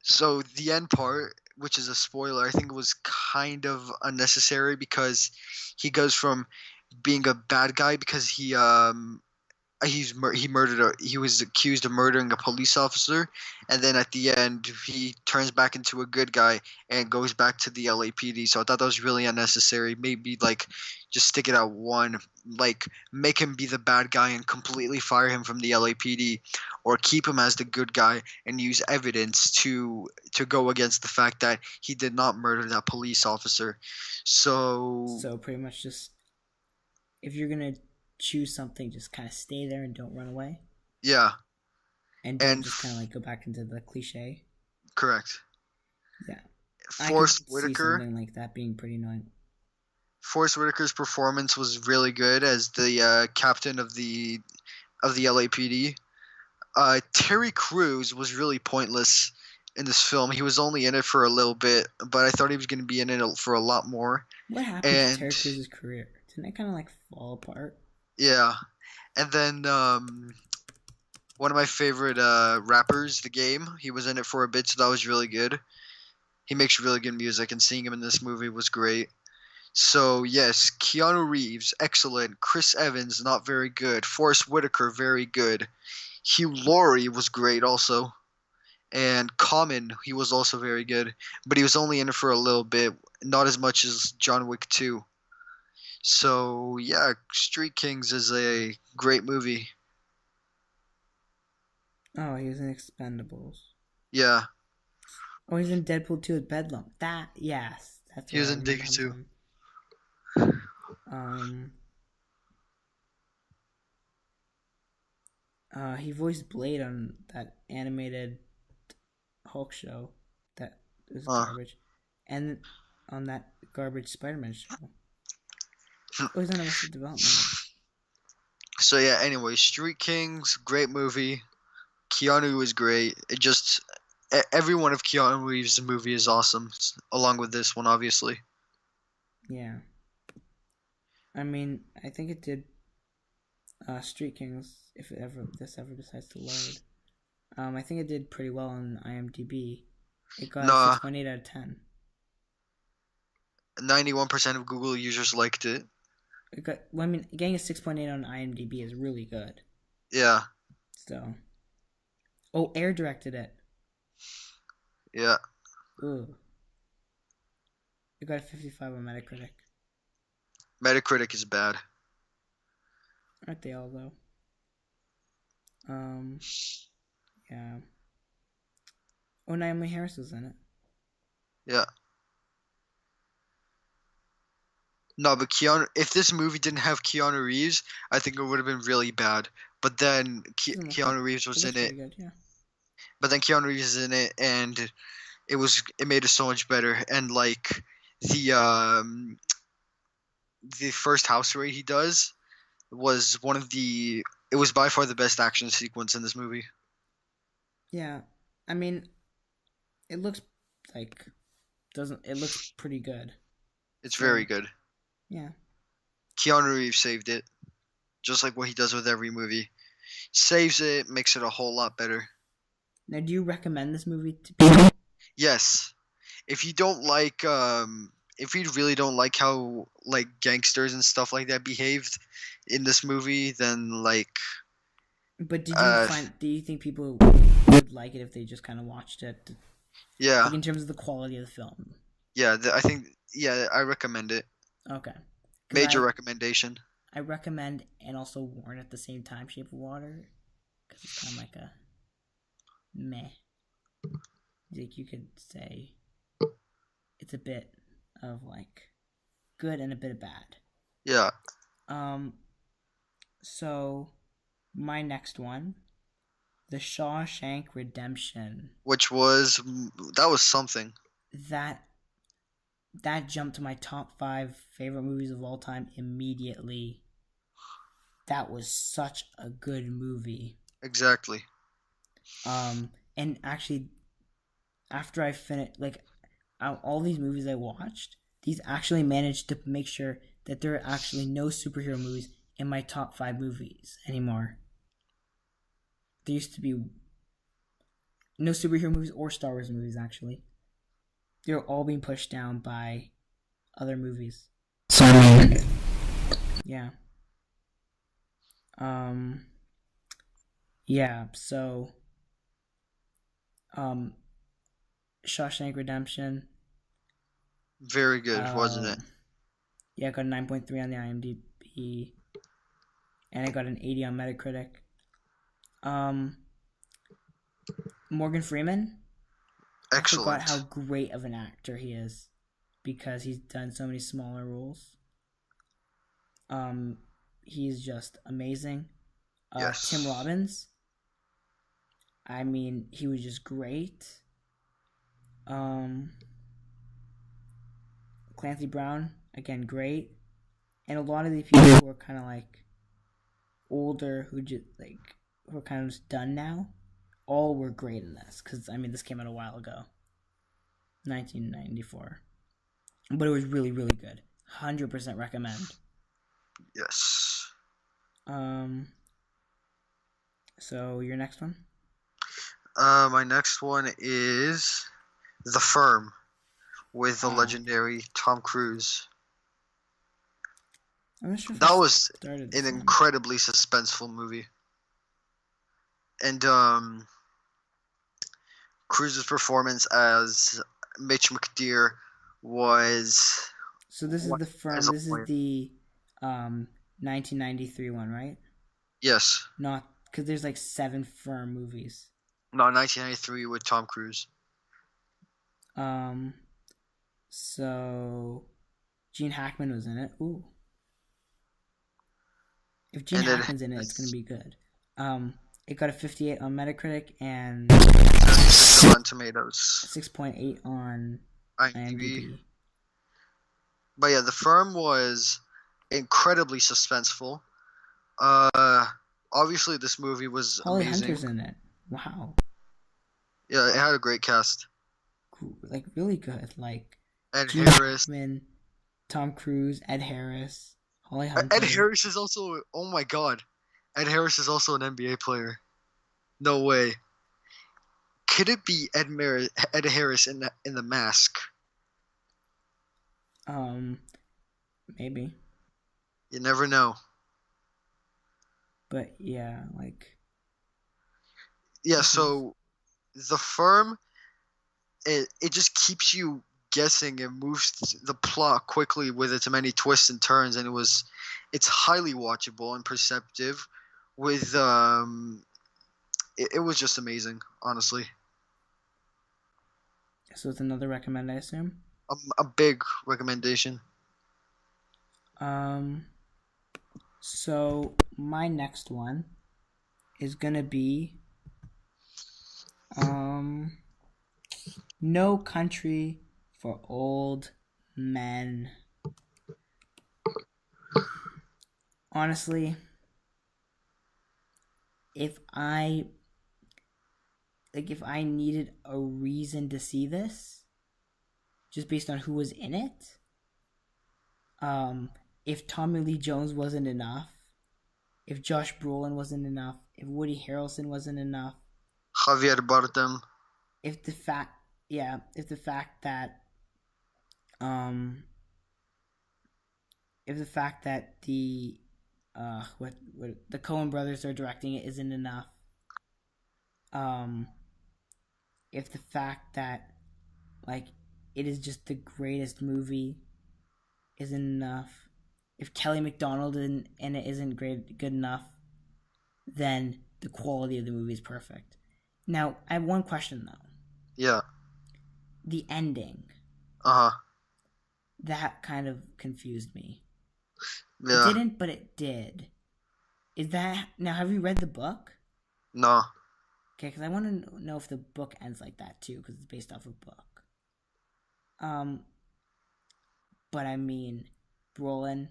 so the end part, which is a spoiler, I think it was kind of unnecessary because he goes from being a bad guy because he was accused of murdering a police officer, and then at the end he turns back into a good guy and goes back to the LAPD. So I thought that was really unnecessary. Maybe like just stick it at one, like make him be the bad guy and completely fire him from the LAPD, or keep him as the good guy and use evidence to go against the fact that he did not murder that police officer. So pretty much just, if you're gonna choose something, just kind of stay there and don't run away. Yeah, and don't just kind of like go back into the cliche. Correct. Yeah. Forrest I could Whitaker. see something like that being pretty annoying. Forrest Whitaker's performance was really good as the captain of the LAPD. Terry Crews was really pointless in this film. He was only in it for a little bit, but I thought he was going to be in it for a lot more. What happened to Terry Crews' career? Didn't it kind of like fall apart? Yeah. And then one of my favorite rappers, The Game, he was in it for a bit, so that was really good. He makes really good music, and seeing him in this movie was great. So, yes, Keanu Reeves, excellent. Chris Evans, not very good. Forrest Whitaker, very good. Hugh Laurie was great also. And Common, he was also very good. But he was only in it for a little bit, not as much as John Wick 2. So, yeah, Street Kings is a great movie. Oh, he was in Expendables. Yeah. Oh, he's in Deadpool 2 with Bedlam. Yes. That's he was in Diggy 2. He voiced Blade on that animated Hulk show that was garbage, and on that garbage Spider-Man show. Oh, he's on Arrested Development. So yeah, anyway, Street Kings, great movie. Keanu was great. It just every one of Keanu Reeves' movie is awesome, along with this one, obviously. Yeah. I mean, I think it did. Street Kings, if this ever decides to load, I think it did pretty well on IMDb. It got 6.8 out of 10. 91% of Google users liked it. Getting a 6.8 on IMDb is really good. Yeah. So. Air directed it. Yeah. Ooh. It got a 55 on Metacritic. Metacritic is bad. Aren't they all though? Yeah. Oh, Naomi Harris was in it. Yeah. No, but if this movie didn't have Keanu Reeves, I think it would have been really bad. But then Keanu Reeves was in it. Good, yeah. But then Keanu Reeves is in it, and it made it so much better. And like the first house raid he does was it was by far the best action sequence in this movie. Yeah, I mean, it looks pretty good. It's very good. Yeah. Keanu Reeves saved it, just like what he does with every movie. Saves it, makes it a whole lot better. Now, do you recommend this movie to people? Yes. If you don't like, if you really don't like how like gangsters and stuff like that behaved in this movie, then like. But do you think people would like it if they just kind of watched it? Yeah. Like in terms of the quality of the film. Yeah, I think. Yeah, I recommend it. Okay. Major recommendation. I recommend and also warn at the same time Shape of Water, because it's kind of like a meh. Like you could say it's a bit of like good and a bit of bad. Yeah. So my next one, The Shawshank Redemption. That was something. That jumped to my top 5 favorite movies of all time immediately. That was such a good movie. Exactly. And actually, after I finished, like, all these movies I watched, these actually managed to make sure that there are actually no superhero movies in my top 5 movies anymore. There used to be no superhero movies or Star Wars movies, actually. They're all being pushed down by other movies. So I mean, yeah. Yeah, so Shawshank Redemption. Very good, wasn't it? Yeah, I got a 9.3 on the IMDb. And I got an 80 on Metacritic. Morgan Freeman. Excellent. I forgot how great of an actor he is, because he's done so many smaller roles. He's just amazing. Yes. Tim Robbins. I mean, he was just great. Clancy Brown, again, great. And a lot of the people who are kind of like older, who are kind of just done now, all were great in this. Because, I mean, this came out a while ago. 1994. But it was really, really good. 100% recommend. Yes. So, your next one? My next one is The Firm with the legendary Tom Cruise. I'm not sure if that was an incredibly suspenseful movie. And Cruise's performance as Mitch McDeere was... So this is The Firm. This is the 1993 one, right? Yes. Not... Because there's like 7 Firm movies. No, 1993 with Tom Cruise. So Gene Hackman was in it. Ooh. If Gene Hackman's in it, it's gonna be good. It got a 58 on Metacritic and 6 on Tomatoes. 6.8 on IMDb. But yeah, The Firm was incredibly suspenseful. Obviously this movie was Holly amazing. Hunter's in it. Wow. Yeah, it had a great cast. Like really good. Like Ed Gene Harris, Hackman, Tom Cruise, Ed Harris, Holly Hunter. Ed Harris is also... Oh my god. Ed Harris is also an NBA player. No way. Could it be Ed Harris in The Mask? Maybe. You never know. But yeah, like... Yeah, so The Firm, it just keeps you guessing and moves the plot quickly with its many twists and turns, and it's highly watchable and perceptive. With it was just amazing, honestly. So it's another recommend, I assume. A big recommendation. So my next one is gonna be No Country for Old Men. Honestly, if I needed a reason to see this, just based on who was in it, if Tommy Lee Jones wasn't enough, if Josh Brolin wasn't enough, if Woody Harrelson wasn't enough, Javier Bardem. if the fact that the the Coen brothers are directing it isn't enough, if the fact that like it is just the greatest movie isn't enough, if Kelly MacDonald in it isn't good enough, then the quality of the movie is perfect. Now, I have one question though. Yeah. The ending. That kind of confused me. Yeah. It didn't, but it did. Is that... Now, have you read the book? No. Okay, because I want to know if the book ends like that too, because it's based off a book. But I mean, Brolin.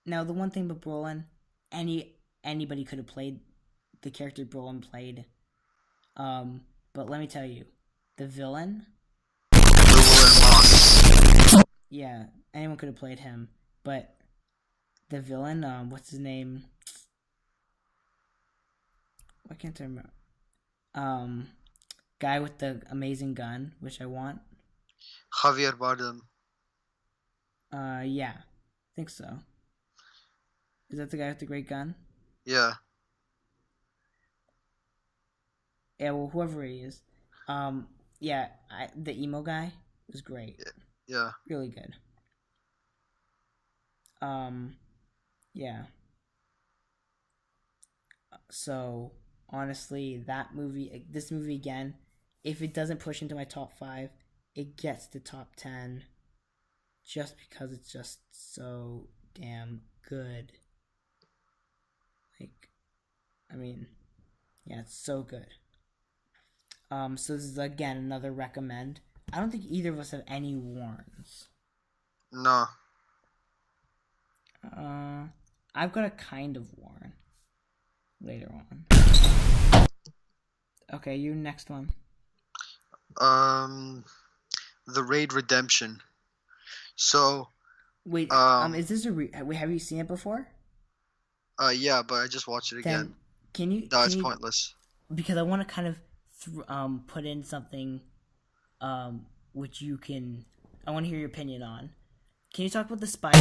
Now, the one thing about Brolin, anybody could have played the character Brolin played. But let me tell you, the villain. Yeah, anyone could have played him, but the villain, what's his name? Why can't I remember? Guy with the amazing gun, which I want. Javier Bardem. Yeah, I think so. Is that the guy with the great gun? Yeah. Yeah, well, whoever he is. Yeah, the emo guy was great. Yeah. Really good. Yeah. So, honestly, this movie again, if it doesn't push into my top 5, it gets to top 10 just because it's just so damn good. Like, I mean, yeah, it's so good. So this is again another recommend. I don't think either of us have any warns. No. I've got a kind of warn later on. Okay, you next one. The Raid Redemption. So. Wait, is this have you seen it before? Yeah, but I just watched it again. Can you? No, it's pointless. Because I want to kind of put in something, which you can. I want to hear your opinion on. Can you talk about the spy? Okay,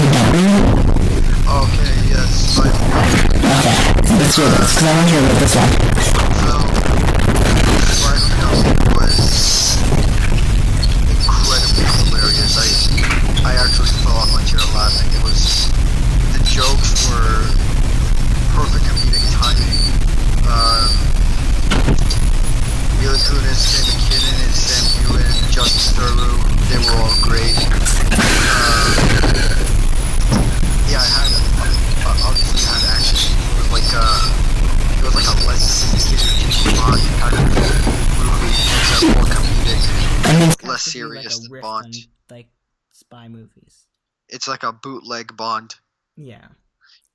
yes. Okay, let's do this, because I want to hear about this one. So, Spy was incredibly hilarious. I actually fell off my chair laughing. The jokes were perfect comedic timing. Mila Kunis, Kate McKinnon, and Sam Hewitt, and Justin Theroux, they were all great. Yeah, obviously it had action. It was like a less sophisticated James Bond kind of movie, except more comedic, less serious than Bond. On, like spy movies. It's like a bootleg Bond. Yeah.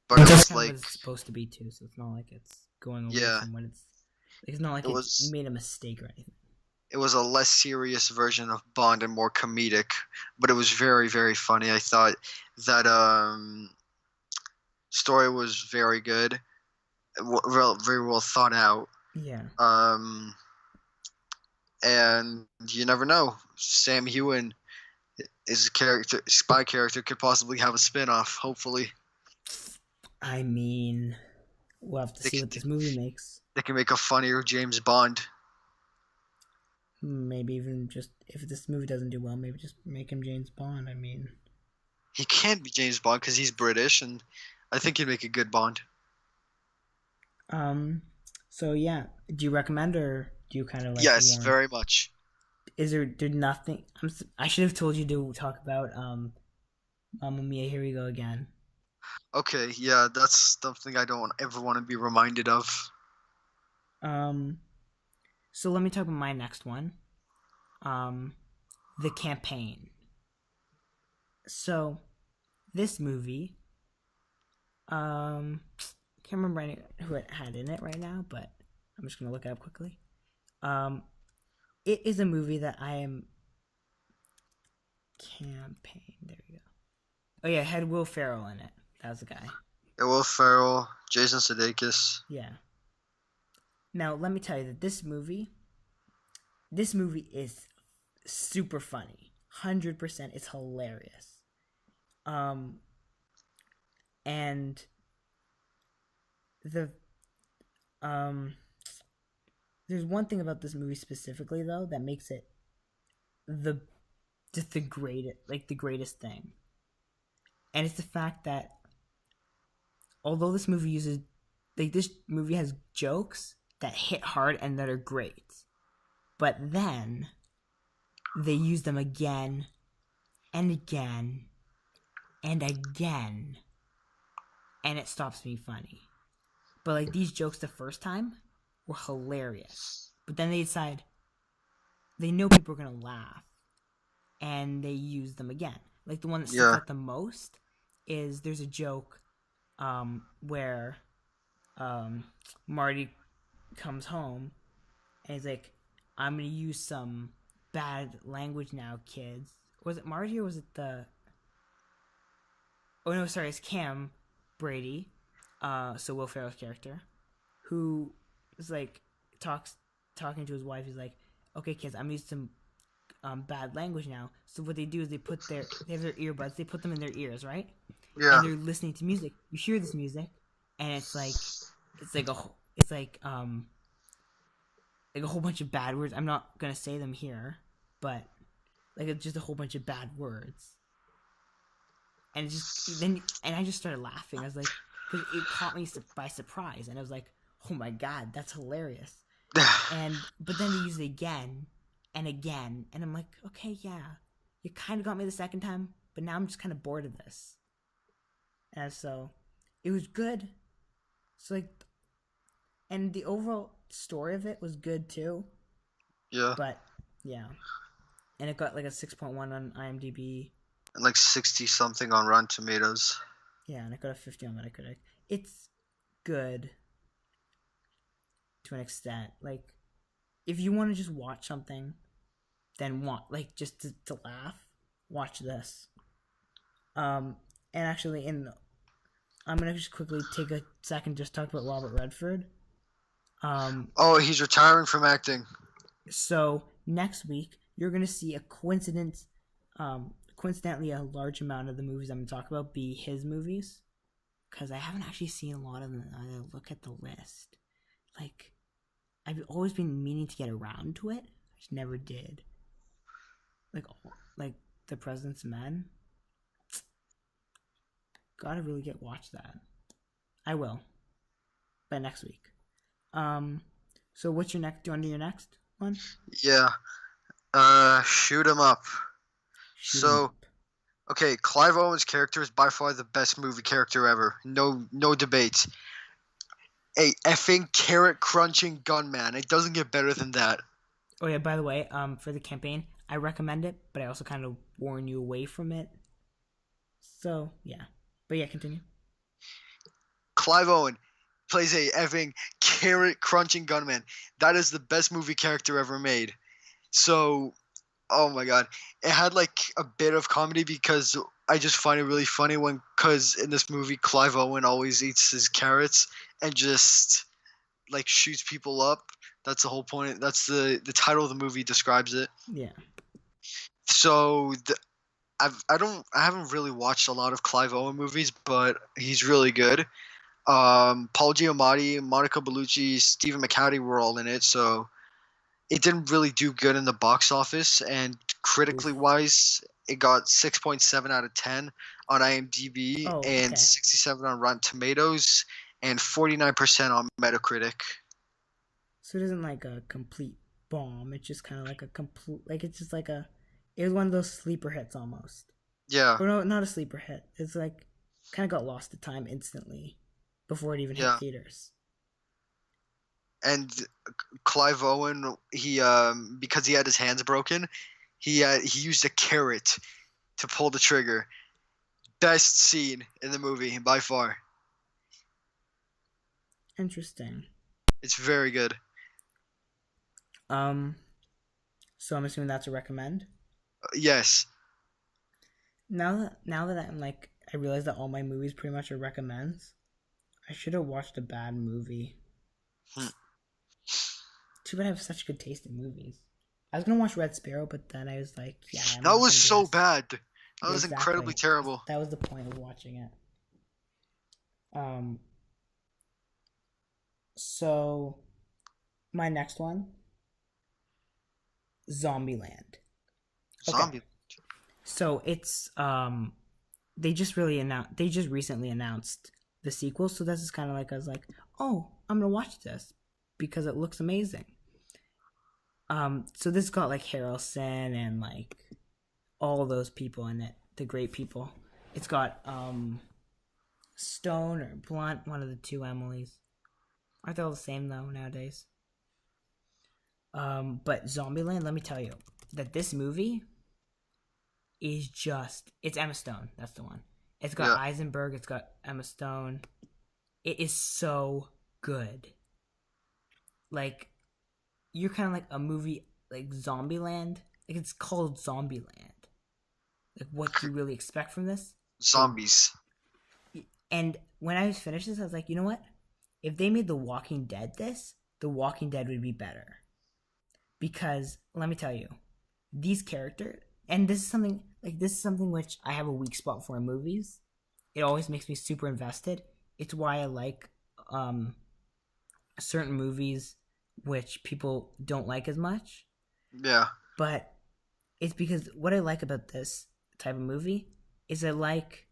But it was like what it's supposed to be too, so it's not like it's going away from what it's not like it's made a mistake or anything. It was a less serious version of Bond and more comedic, but it was very, very funny. I thought that story was very good, very well thought out. Yeah. And you never know. Sam Hewitt, his spy character, could possibly have a spin-off, hopefully. I mean, we'll have to see what this movie makes. They can make a funnier James Bond. Maybe even just, if this movie doesn't do well, maybe just make him James Bond. I mean, he can't be James Bond because he's British, and I think he'd make a good Bond. So yeah, do you recommend, or do you kind of like? Yes, very much. Is there nothing? I should have told you to talk about Mamma Mia, Here We Go Again. Okay, yeah, that's something I don't ever want to be reminded of. So let me talk about my next one. The Campaign. So, this movie, can't remember who it had in it right now, but I'm just gonna look it up quickly. It is a movie that I am. Campaign. There we go. Oh yeah, it had Will Ferrell in it. That was the guy. Yeah, Will Ferrell, Jason Sudeikis. Yeah. Now let me tell you that this movie is super funny. 100%. It's hilarious. And there's one thing about this movie specifically though that makes it the greatest thing. And it's the fact that although this movie has jokes that hit hard and that are great, but then they use them again and again and again, and it stops being funny. But like these jokes the first time were hilarious, but then they decide they know people are gonna laugh, and they use them again. Like the one that sticks out the most is there's a joke where Marty comes home and he's like, I'm gonna use some bad language now, kids. Was it Marty or was it it's Cam Brady, so Will Ferrell's character, who is like talking to his wife. He's like, okay kids, I'm gonna use some bad language now. So what they do is they have their earbuds, they put them in their ears, right? Yeah. And they're listening to music. You hear this music, and it's like a whole bunch of bad words. I'm not gonna say them here, but like it's just a whole bunch of bad words. And I just started laughing. I was like, because it caught me by surprise, and I was like, oh my god, that's hilarious. But then they use it again and again, and I'm like, okay, yeah, you kind of got me the second time, but now I'm just kind of bored of this. And so it was good. So like, and the overall story of it was good too. Yeah. But yeah, and it got like a 6.1 on IMDb. And like 60 something on Rotten Tomatoes. Yeah, and it got a 50 on Metacritic. It's good to an extent. Like, if you want to just watch something, then just to laugh, watch this. And actually, I'm gonna just quickly take a second just talk about Robert Redford. He's retiring from acting. So next week you're gonna see a coincidentally a large amount of the movies I'm gonna talk about be his movies, because I haven't actually seen a lot of them. I look at the list. Like, I've always been meaning to get around to it. I just never did. Like The President's Men. Gotta really watch that. I will. By next week. So what's your next? Do you want to do your next one? Yeah. Shoot 'em up. Okay, Clive Owen's character is by far the best movie character ever. No debates. A effing carrot crunching gunman. It doesn't get better than that. Oh yeah, by the way, for the campaign, I recommend it, but I also kind of warn you away from it. So yeah, but yeah, continue. Clive Owen plays a effing carrot crunching gunman. That is the best movie character ever made. So, oh my god, it had like a bit of comedy because I just find it really funny because in this movie Clive Owen always eats his carrots and just like shoots people up. That's the whole point. That's the title of the movie describes it. Yeah. So I haven't really watched a lot of Clive Owen movies, but he's really good. Paul Giamatti, Monica Bellucci, Stephen McHattie were all in it, so it didn't really do good in the box office, and critically wise, it got 6.7 out of 10 on IMDb and 67 on Rotten Tomatoes and 49% on Metacritic. So it isn't like a complete bomb. It's just kind of like a complete, like it's just like it was one of those sleeper hits almost. Yeah. Or no, not a sleeper hit. It's like kind of got lost to time instantly before it even hit theaters. And Clive Owen, he because he had his hands broken, he used a carrot to pull the trigger. Best scene in the movie by far. Interesting. It's very good. So I'm assuming that's a recommend? Yes. Now that I'm like, I realize that all my movies pretty much are recommends. I should have watched a bad movie. Too bad I have such good taste in movies. I was gonna watch Red Sparrow, but then I was like, yeah. That was so bad. That was incredibly terrible. That was the point of watching it. So my next one, Zombieland. Okay. So it's they just recently announced the sequel, so this is kind of like I was like, oh, I'm gonna watch this because it looks amazing. So this got like Harrelson and like all those people in it, the great people. It's got Stone or Blunt, one of the two Emilys. Aren't they all the same though nowadays? But Zombieland, let me tell you that this movie is it's Emma Stone. That's the one. It's got Eisenberg. It's got Emma Stone. It is so good. Like, you're kind of like a movie like Zombieland. Like, it's called Zombieland. Like, what do you really expect from this? Zombies. And when I finished this, I was like, you know what? If they made The Walking Dead this, The Walking Dead would be better. Because, let me tell you, these characters, and this is something which I have a weak spot for in movies. It always makes me super invested. It's why I like certain movies which people don't like as much. Yeah. But it's because what I like about this type of movie is I like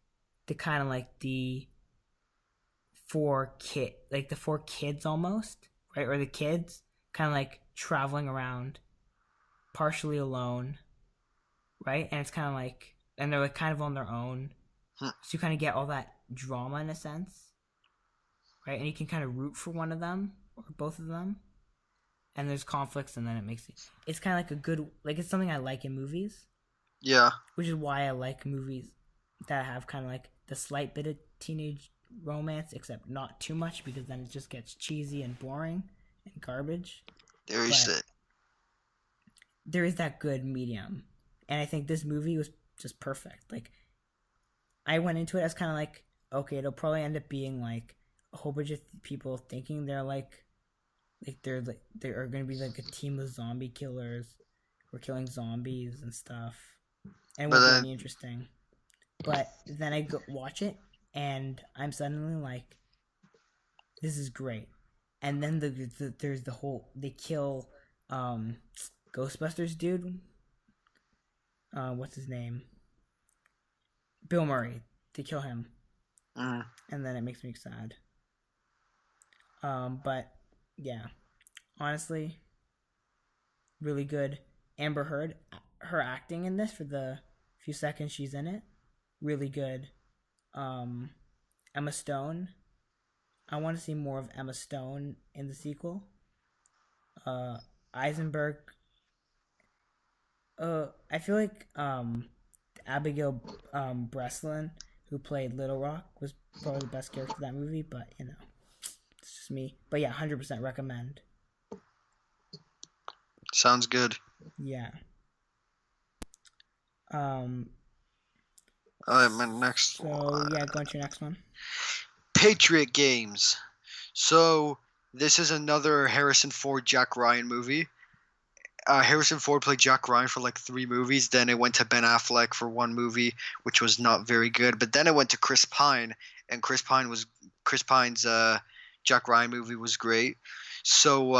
the kind of like the four kids almost, right? Or the kids kind of like traveling around partially alone, right? And it's kind of like, and they're like kind of on their own. So you kind of get all that drama in a sense, right? And you can kind of root for one of them or both of them. and there's conflicts, and then it's kind of like a good, like, it's something I like in movies. Yeah. Which is why I like movies that have kind of like the slight bit of teenage romance, except not too much, because then it just gets cheesy and boring and garbage. There is it. There is that good medium, and I think this movie was just perfect. Like, I went into it as kind of like, okay, it'll probably end up being like a whole bunch of people thinking they're they are gonna be like a team of zombie killers, who are killing zombies and stuff, and it won't be any interesting. But then I go watch it, and I'm suddenly like, this is great. And then there's the whole, they kill Ghostbusters dude. What's his name? Bill Murray. They kill him. And then it makes me sad. But yeah, honestly, really good. Amber Heard, her acting in this for the few seconds she's in it, really good. Emma Stone, I want to see more of Emma Stone in the sequel. Eisenberg, I feel like Abigail Breslin, who played Little Rock, was probably the best character in that movie, but you know, it's just me. But yeah, 100% recommend. Sounds good. Yeah. Alright, my next one. Yeah, go on to your next one. Patriot Games. So, this is another Harrison Ford, Jack Ryan movie. Harrison Ford played Jack Ryan for like 3 movies. Then it went to Ben Affleck for 1 movie, which was not very good. But then it went to Chris Pine, and Chris Pine's Jack Ryan movie was great. So,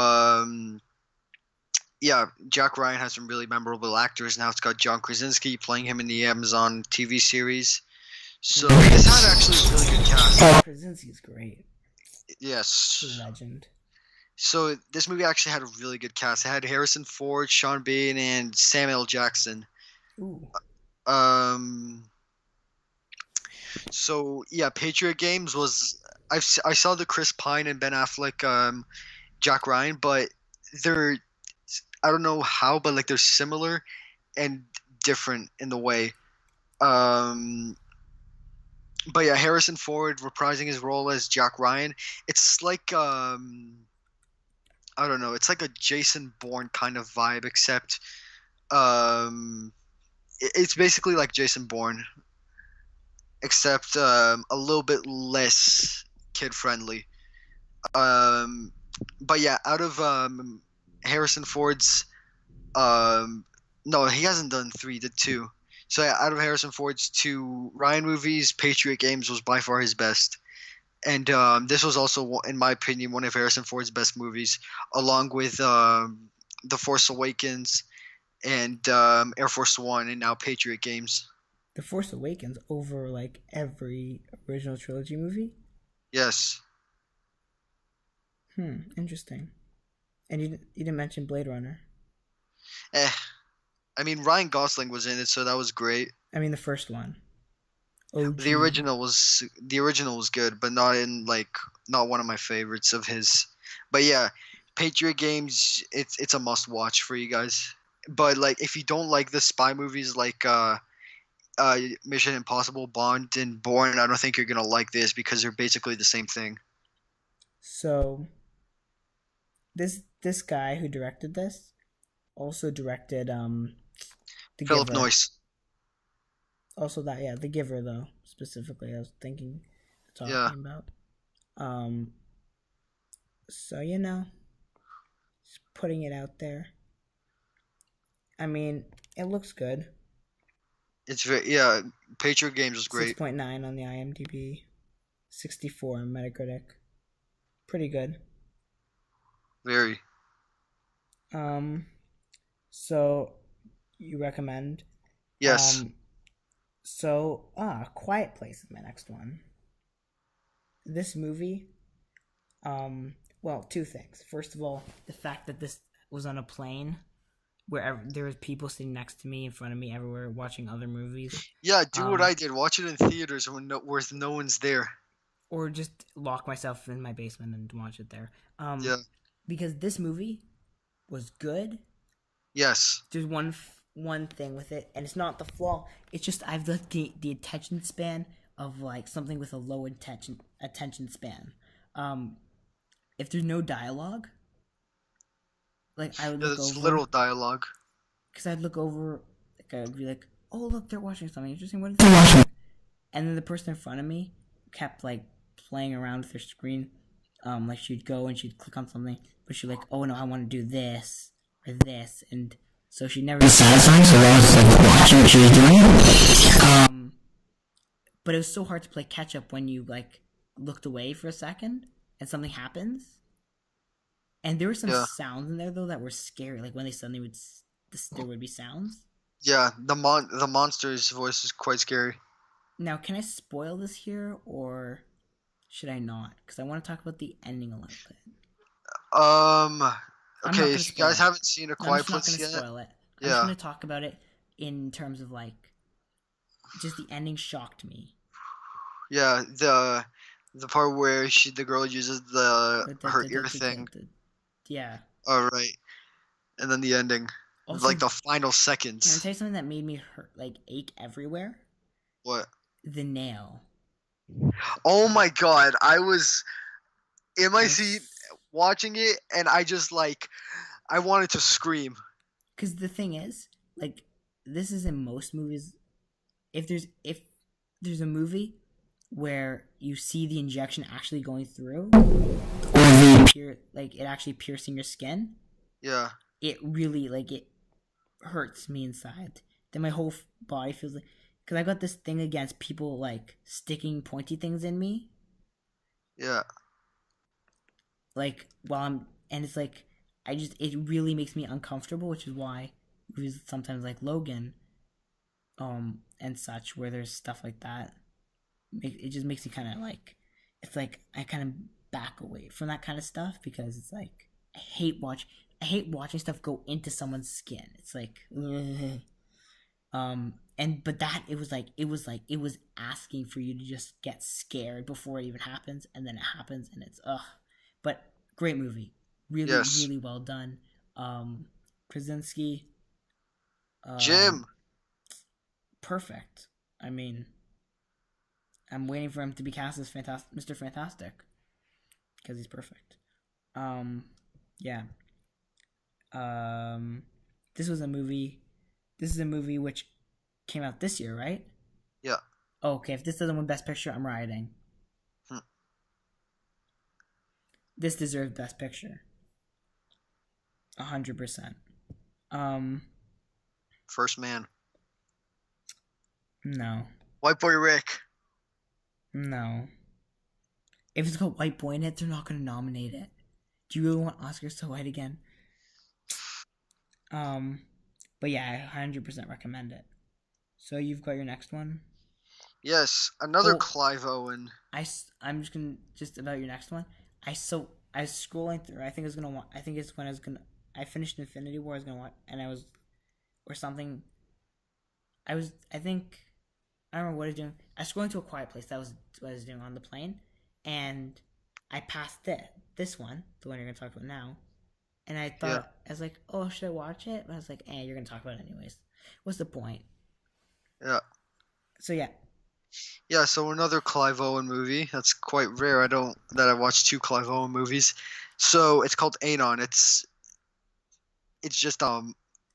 yeah, Jack Ryan has some really memorable actors. Now it's got John Krasinski playing him in the Amazon TV series. So this had actually a really good cast. Krasinski's great. Yes. He's a legend. So this movie actually had a really good cast. It had Harrison Ford, Sean Bean, and Samuel Jackson. Ooh. So yeah, Patriot Games was I saw the Chris Pine and Ben Affleck, Jack Ryan, but they're, I don't know how, but like they're similar and different in the way. But yeah, Harrison Ford reprising his role as Jack Ryan. It's like I don't know. It's like a Jason Bourne kind of vibe, except it's basically like Jason Bourne, except a little bit less kid friendly. But yeah, out of Harrison Ford's no, he hasn't done 3, he did 2. So yeah, out of Harrison Ford's 2 Ryan movies, Patriot Games was by far his best. And this was also, in my opinion, one of Harrison Ford's best movies, along with The Force Awakens and Air Force One, and now Patriot Games. The Force Awakens over like every original trilogy movie? Yes. Interesting. And you didn't mention Blade Runner. I mean, Ryan Gosling was in it, so that was great. I mean, the first one. OG. The original was good, but not one of my favorites of his. But yeah, Patriot Games, it's a must watch for you guys. But like, if you don't like the spy movies like Mission Impossible, Bond, and Bourne, I don't think you're gonna like this, because they're basically the same thing. So, this guy who directed this also directed The Philip Giver. Noyce. Also that, yeah, The Giver, though, specifically, I was talking about. So, you know, just putting it out there. I mean, it looks good. It's Patriot Games was great. 6.9 on the IMDb, 64 on Metacritic. Pretty good. Very. So, you recommend? Yes. Quiet Place is my next one. This movie, well, 2 things. First of all, the fact that this was on a plane, where there was people sitting next to me, in front of me, everywhere, watching other movies. Yeah, do what I did. Watch it in theaters where no one's there. Or just lock myself in my basement and watch it there. Yeah. Because this movie was good. Yes. There's one thing with it, and it's not the flaw. It's just I've looked the attention span of like something with a low attention span. If there's no dialogue, like I would look over little dialogue. because I'd look over, like I'd be like, oh look, they're watching something interesting. What is they watching? And then the person in front of me kept like playing around with their screen. Like she'd go and she'd click on something, but she'd like, oh no, I want to do this or this, and so she never. Satisfying, so I was like watching what she was doing. But it was so hard to play catch up when you like looked away for a second and something happens. And there were some sounds in there though that were scary, like when they suddenly there would be sounds. Yeah, the monster's voice is quite scary. Now, can I spoil this here, or should I not? Because I want to talk about the ending a little bit. Okay, if you guys haven't seen A Quiet Place yet, spoil it. I'm just going to talk about it in terms of like, just the ending shocked me. Yeah, the part where the girl uses her ear thing. Yeah. All right, and then the ending, also, like the final seconds. Can I tell you something that made me ache everywhere? What? The nail. Oh my god, I was in my seat watching it, and I just I wanted to scream. Because the thing is, like, this is in most movies. If there's a movie where you see the injection actually going through, or it actually piercing your skin, yeah, it really it hurts me inside. Then my whole body feels like. Because I got this thing against people, like, sticking pointy things in me. Yeah. Like, and it's like, it really makes me uncomfortable, which is why movies sometimes like Logan, and such, where there's stuff like that, it just makes me kind of like, it's like, I kind of back away from that kind of stuff, because it's like, I hate watching stuff go into someone's skin. It's like, ugh. But it was asking for you to just get scared before it even happens, and then it happens, and it's But great movie, really, really well done. Krasinski, Jim, perfect. I mean, I'm waiting for him to be cast as Mr. Fantastic, because he's perfect. Yeah. This is a movie which came out this year, right? Yeah. Okay, if this doesn't win Best Picture, I'm rioting. This deserves Best Picture. 100%. First Man. No. White Boy Rick. No. If it's got White Boy in it, they're not going to nominate it. Do you really want Oscars so white again? But yeah, I 100% recommend it. So you've got your next one? Yes, another Clive Owen. I'm just about your next one. I was scrolling through. I finished Infinity War. I was gonna watch, and I don't remember what I was doing. I was scrolling to A Quiet Place. That was what I was doing on the plane, and I passed this one, the one you're gonna talk about now. And I thought, I was like, oh, should I watch it? But I was like, you're going to talk about it anyways. What's the point? Yeah. So, yeah. Yeah, so another Clive Owen movie. That's quite rare. I watch two Clive Owen movies. So, it's called Anon. It's just,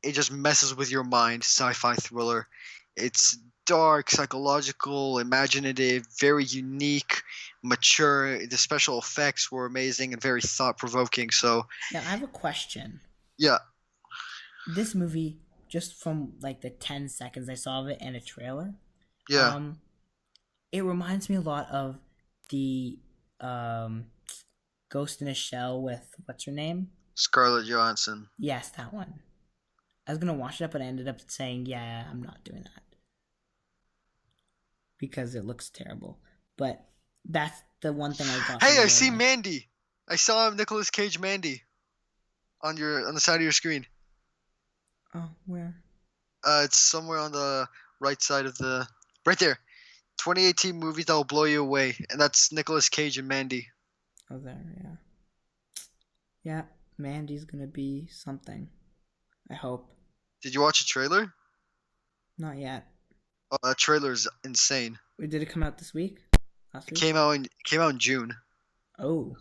it just messes with your mind. Sci-fi thriller. It's dark, psychological, imaginative, very unique, mature. The special effects were amazing and very thought-provoking. So now I have a question. Yeah. This movie, just from like the 10 seconds I saw of it and a trailer, it reminds me a lot of the Ghost in a Shell with what's her name? Scarlett Johansson. Yes, that one. I was gonna watch it up, but I ended up saying, "Yeah, I'm not doing that." Because it looks terrible. But that's the one thing I got. Hey, I see Mandy. I saw Nicolas Cage Mandy on the side of your screen. Oh, where? It's somewhere on the right side of right there. 2018 movies that will blow you away, and that's Nicolas Cage and Mandy. Oh, there, yeah. Yeah, Mandy's gonna be something. I hope. Did you watch a trailer? Not yet. Oh, that trailer is insane. Wait, did it come out this week? Last It week? came out in June. Oh.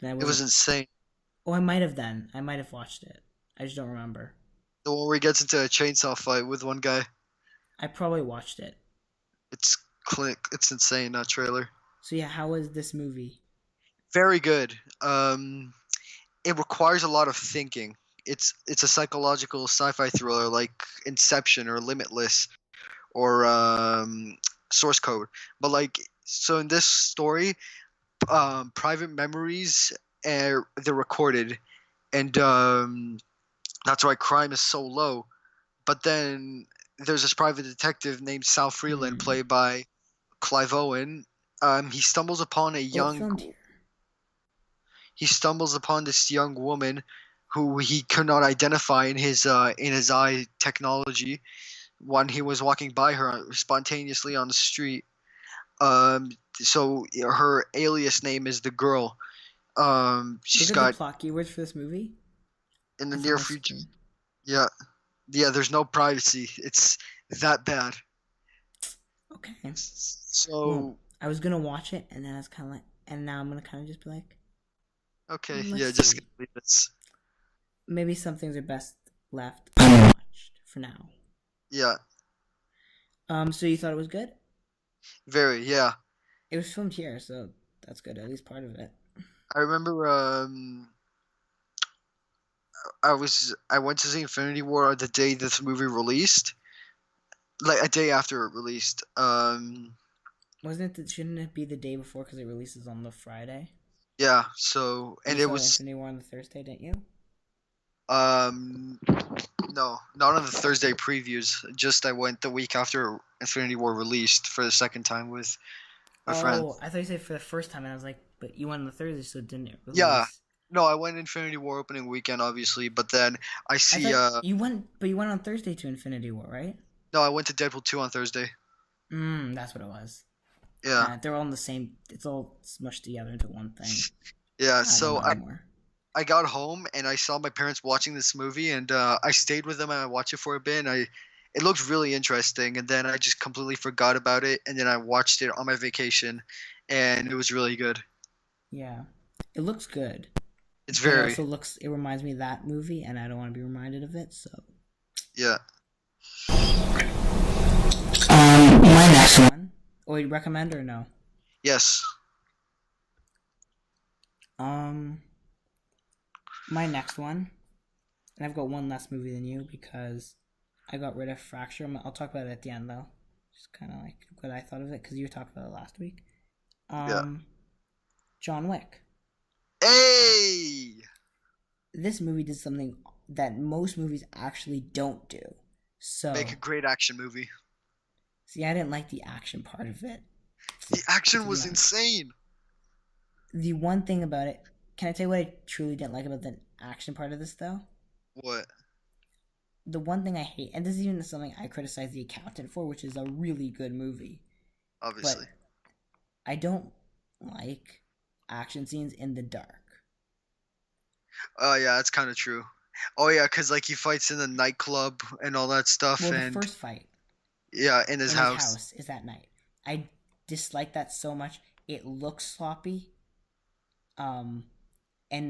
It was insane. Oh, I might have then. I might have watched it. I just don't remember. The one where he gets into a chainsaw fight with one guy. I probably watched it. It's insane, that trailer. So yeah, how was this movie? Very good. It requires a lot of thinking. It's a psychological sci-fi thriller like Inception or Limitless or Source Code. But like, so in this story, private memories they're recorded, and that's why crime is so low. But then there's this private detective named Sal Freeland, played by Clive Owen. He stumbles upon this young woman who he could not identify in his eye technology when he was walking by her spontaneously on the street. So her alias name is the Girl. She's got the plot keywords for this movie in the near future. Yeah. There's no privacy. It's that bad. Okay. So well, I was gonna watch it, and then I was kind of like, and now I'm gonna kind of just be like, okay, let's see. leave this. Maybe some things are best left unwatched for now. Yeah. So you thought it was good? Very, yeah. It was filmed here, so that's good. At least part of it. I remember I went to see Infinity War the day this movie released, like a day after it released. Shouldn't it be the day before because it releases on the Friday? Yeah. So and it was Infinity War on the Thursday, didn't you? No, not on the Thursday previews. Just I went the week after Infinity War released for the second time with my friend. Oh, I thought you said for the first time, and I was like, but you went on the Thursday, so didn't it release? Yeah. No, I went Infinity War opening weekend, obviously, but then I see. You went on Thursday to Infinity War, right? No, I went to Deadpool 2 on Thursday. That's what it was. Yeah. They're all in the same. It's all smushed together into one thing. Yeah. So I got home and I saw my parents watching this movie, and I stayed with them and I watched it for a bit. And it looked really interesting, and then I just completely forgot about it, and then I watched it on my vacation, and it was really good. Yeah, it looks good. It's very. It also looks. It reminds me of that movie, and I don't want to be reminded of it. So. Yeah. My next one. Oh, you recommend or no? Yes. My next one, and I've got one less movie than you because I got rid of Fracture. I'll talk about it at the end though. Just kind of like what I thought of it because you talked about it last week. John Wick. Hey! This movie did something that most movies actually don't do. So make a great action movie. See, I didn't like the action part of it. The action was insane. The one thing about it, can I tell you what I truly didn't like about the action part of this though? What? The one thing I hate, and this is even something I criticize The Accountant for, which is a really good movie. Obviously. But I don't like action scenes in the dark. Oh yeah, that's kind of true. Oh yeah, because like he fights in the nightclub and all that stuff. Well, and the first fight. Yeah, in his house. His house is that night. I dislike that so much. It looks sloppy. And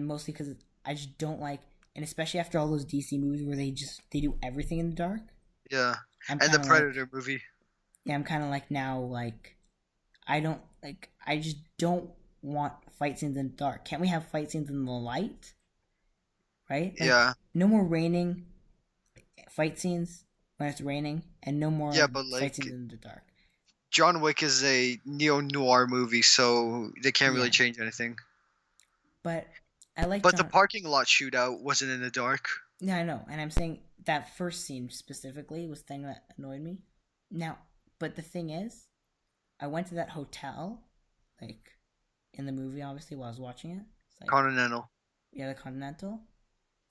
mostly because I just don't like, and especially after all those DC movies where they do everything in the dark. Yeah, and the Predator movie. Yeah, I'm kind of like now, like, I just don't want fight scenes in the dark. Can't we have fight scenes in the light? Right? Like, yeah. No more raining fight scenes when it's raining, and no more fight scenes in the dark. John Wick is a neo-noir movie, so they can't really change anything. But I like. But the parking lot shootout wasn't in the dark. Yeah, I know, and I'm saying that first scene specifically was the thing that annoyed me. Now, but the thing is, I went to that hotel, like, in the movie, obviously, while I was watching it. It's like, Continental. Yeah, the Continental.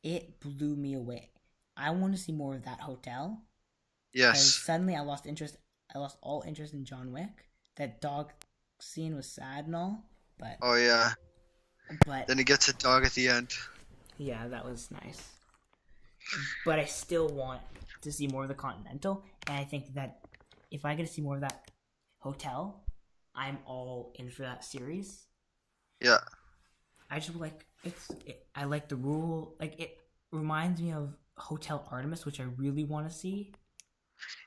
It blew me away. I want to see more of that hotel. Yes. Because suddenly I lost interest. I lost all interest in John Wick. That dog scene was sad and all, but. Oh yeah. But then he gets a dog at the end. Yeah, that was nice. But I still want to see more of the Continental, and I think that if I get to see more of that hotel, I'm all in for that series. Yeah. I just like I like the rule. Like, it reminds me of Hotel Artemis, which I really want to see.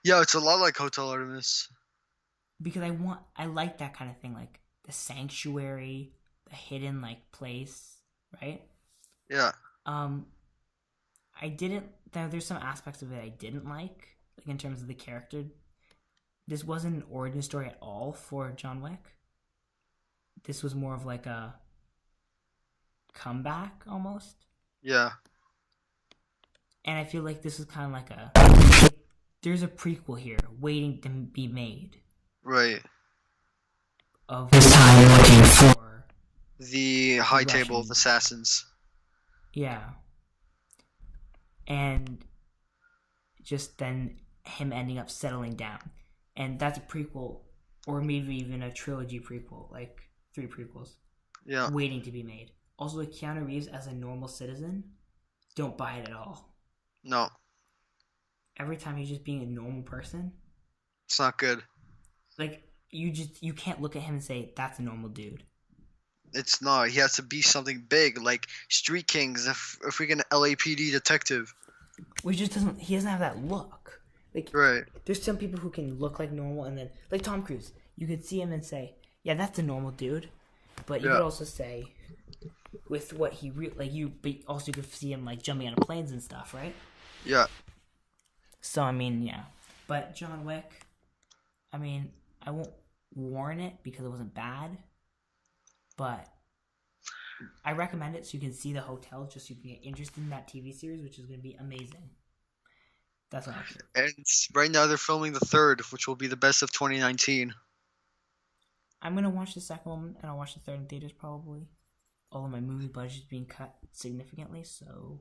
Yeah, it's a lot like Hotel Artemis. Because I like that kind of thing, like the sanctuary, the hidden like place, right? Yeah. I didn't. There's some aspects of it I didn't like in terms of the character. This wasn't an origin story at all for John Wick. This was more of like a comeback almost. Yeah. And I feel like this is kind of like there's a prequel here waiting to be made. Right. Of This time looking for the High Table of Assassins. Yeah. And just then him ending up settling down. And that's a prequel, or maybe even a trilogy prequel, like 3 prequels. Yeah. Waiting to be made. Also, like Keanu Reeves as a normal citizen, don't buy it at all. No. Every time he's just being a normal person. It's not good. Like, you can't look at him and say, that's a normal dude. It's not. He has to be something big, like Street Kings, a freaking LAPD detective. Well, he doesn't have that look. Like, right. There's some people who can look like normal, and then, like Tom Cruise, you could see him and say, yeah, that's a normal dude. But you could also say, with what he but also you could see him like jumping out of planes and stuff, right? Yeah. So I mean, yeah. But John Wick, I mean, I won't warn it because it wasn't bad, but I recommend it so you can see the hotel, just so you can get interested in that TV series, which is going to be amazing. That's what I think. And right now they're filming the 3rd, which will be the best of 2019. I'm going to watch the second one, and I'll watch the 3rd in theaters probably. All of my movie budget is being cut significantly, so...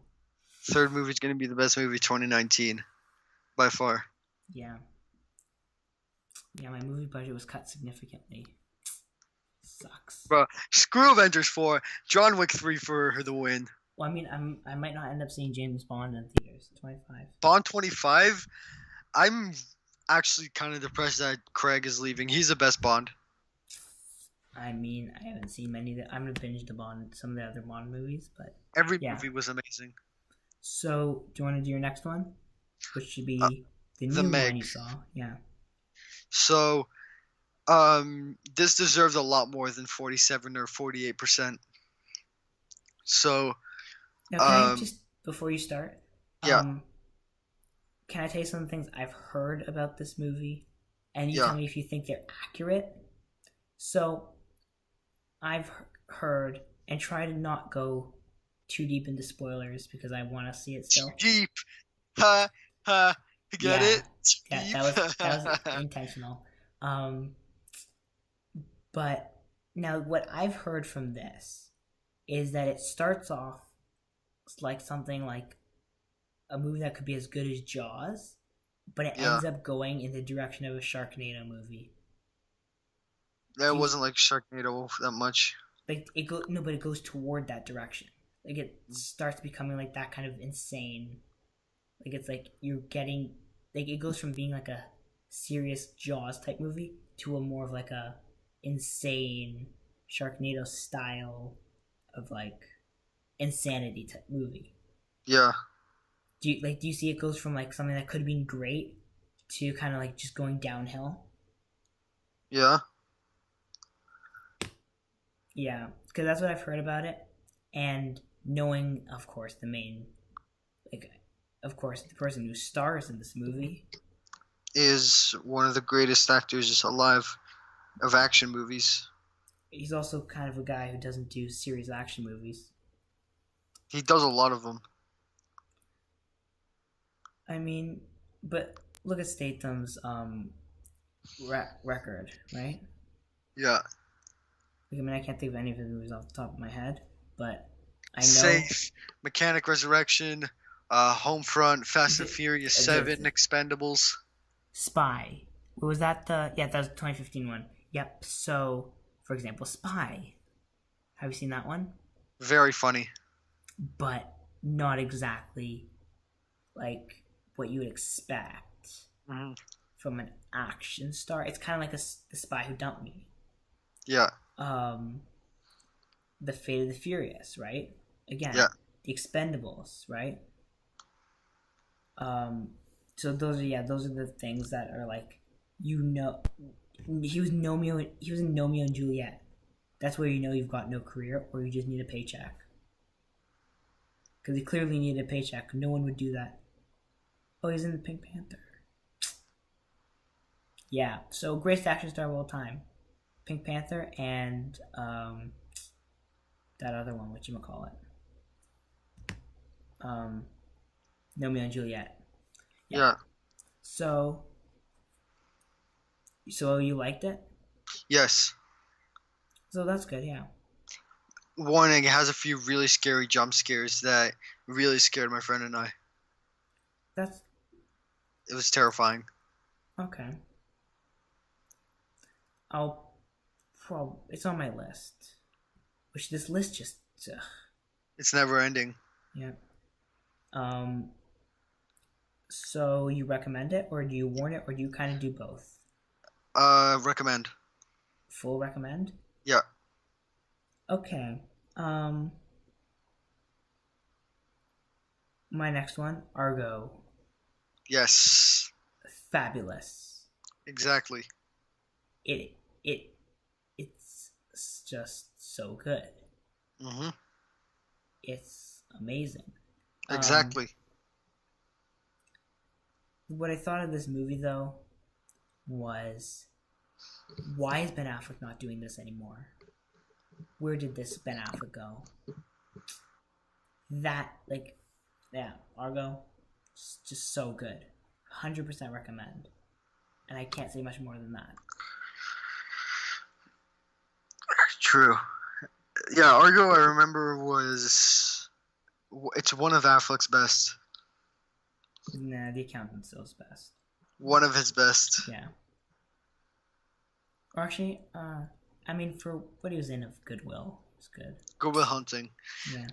3rd movie is going to be the best movie 2019. By far. Yeah. Yeah, my movie budget was cut significantly. Sucks. Bro, screw Avengers 4. John Wick 3 for the win. Well, I mean, I might not end up seeing James Bond in theaters. 25. Bond 25? I'm actually kind of depressed that Craig is leaving. He's the best Bond. I mean, I haven't seen many. I'm going to binge some of the other Bond movies, but... Every movie was amazing. So, do you want to do your next one? Which should be the new one you saw. Yeah. So, this deserves a lot more than 47 or 48%. So, now, can I just, before you start, yeah. Can I tell you some things I've heard about this movie? And you tell me if you think they're accurate. So, I've heard, and try to not go too deep into spoilers because I want to see it still. Deep. Ha, ha. Get it? Yeah, that was intentional. But now what I've heard from this is that it starts off like something like a movie that could be as good as Jaws, but it ends up going in the direction of a Sharknado movie. That wasn't like Sharknado that much. Like but it goes toward that direction. Like it starts becoming like that kind of insane. Like it's like you're getting like it goes from being like a serious Jaws type movie to a more of like a insane Sharknado style of like insanity type movie. Yeah. Do you see it goes from like something that could have been great to kind of like just going downhill? Yeah. Yeah, because that's what I've heard about it, and knowing, of course, the person who stars in this movie is one of the greatest actors alive of action movies. He's also kind of a guy who doesn't do serious action movies. He does a lot of them. I mean, but look at Statham's record, right? Yeah. I mean, I can't think of any of his movies off the top of my head, but I know... Safe, Mechanic Resurrection, Homefront, Fast and Furious 7, Expendables. Spy. Was that that was the 2015 one. Yep, so, for example, Spy. Have you seen that one? Very funny. But not exactly like what you would expect from an action star. It's kind of like the Spy Who Dumped Me. Yeah. The Fate of the Furious, right? Again, Yeah. The Expendables, right? So those are the things that are like, he was in Romeo and Juliet. That's where you know you've got no career or you just need a paycheck. Because he clearly needed a paycheck. No one would do that. Oh, he's in the Pink Panther. Yeah, so greatest action star of all time. Pink Panther and that other one, whatchamacallit. Romeo and Juliet. Yeah. So you liked it? Yes. So that's good, yeah. Warning, it has a few really scary jump scares that really scared my friend and I. It was terrifying. Okay. It's on my list. Which this list just... It's never ending. Yeah. So you recommend it, or do you warn it, or do you kind of do both? Recommend. Full recommend? Yeah. Okay. My next one, Argo. Yes. Fabulous. Exactly. It's just so good. Mm-hmm. It's amazing. Exactly. What I thought of this movie, though, was, why is Ben Affleck not doing this anymore? Where did this Ben Affleck go? Argo, just so good. 100% recommend. And I can't say much more than that. True. Yeah, Argo, I remember, it's one of Affleck's best. Nah, The Accountant still's best. One of his best. Yeah. Or actually, for what he was in of Goodwill, it's good. Goodwill Hunting. Yeah.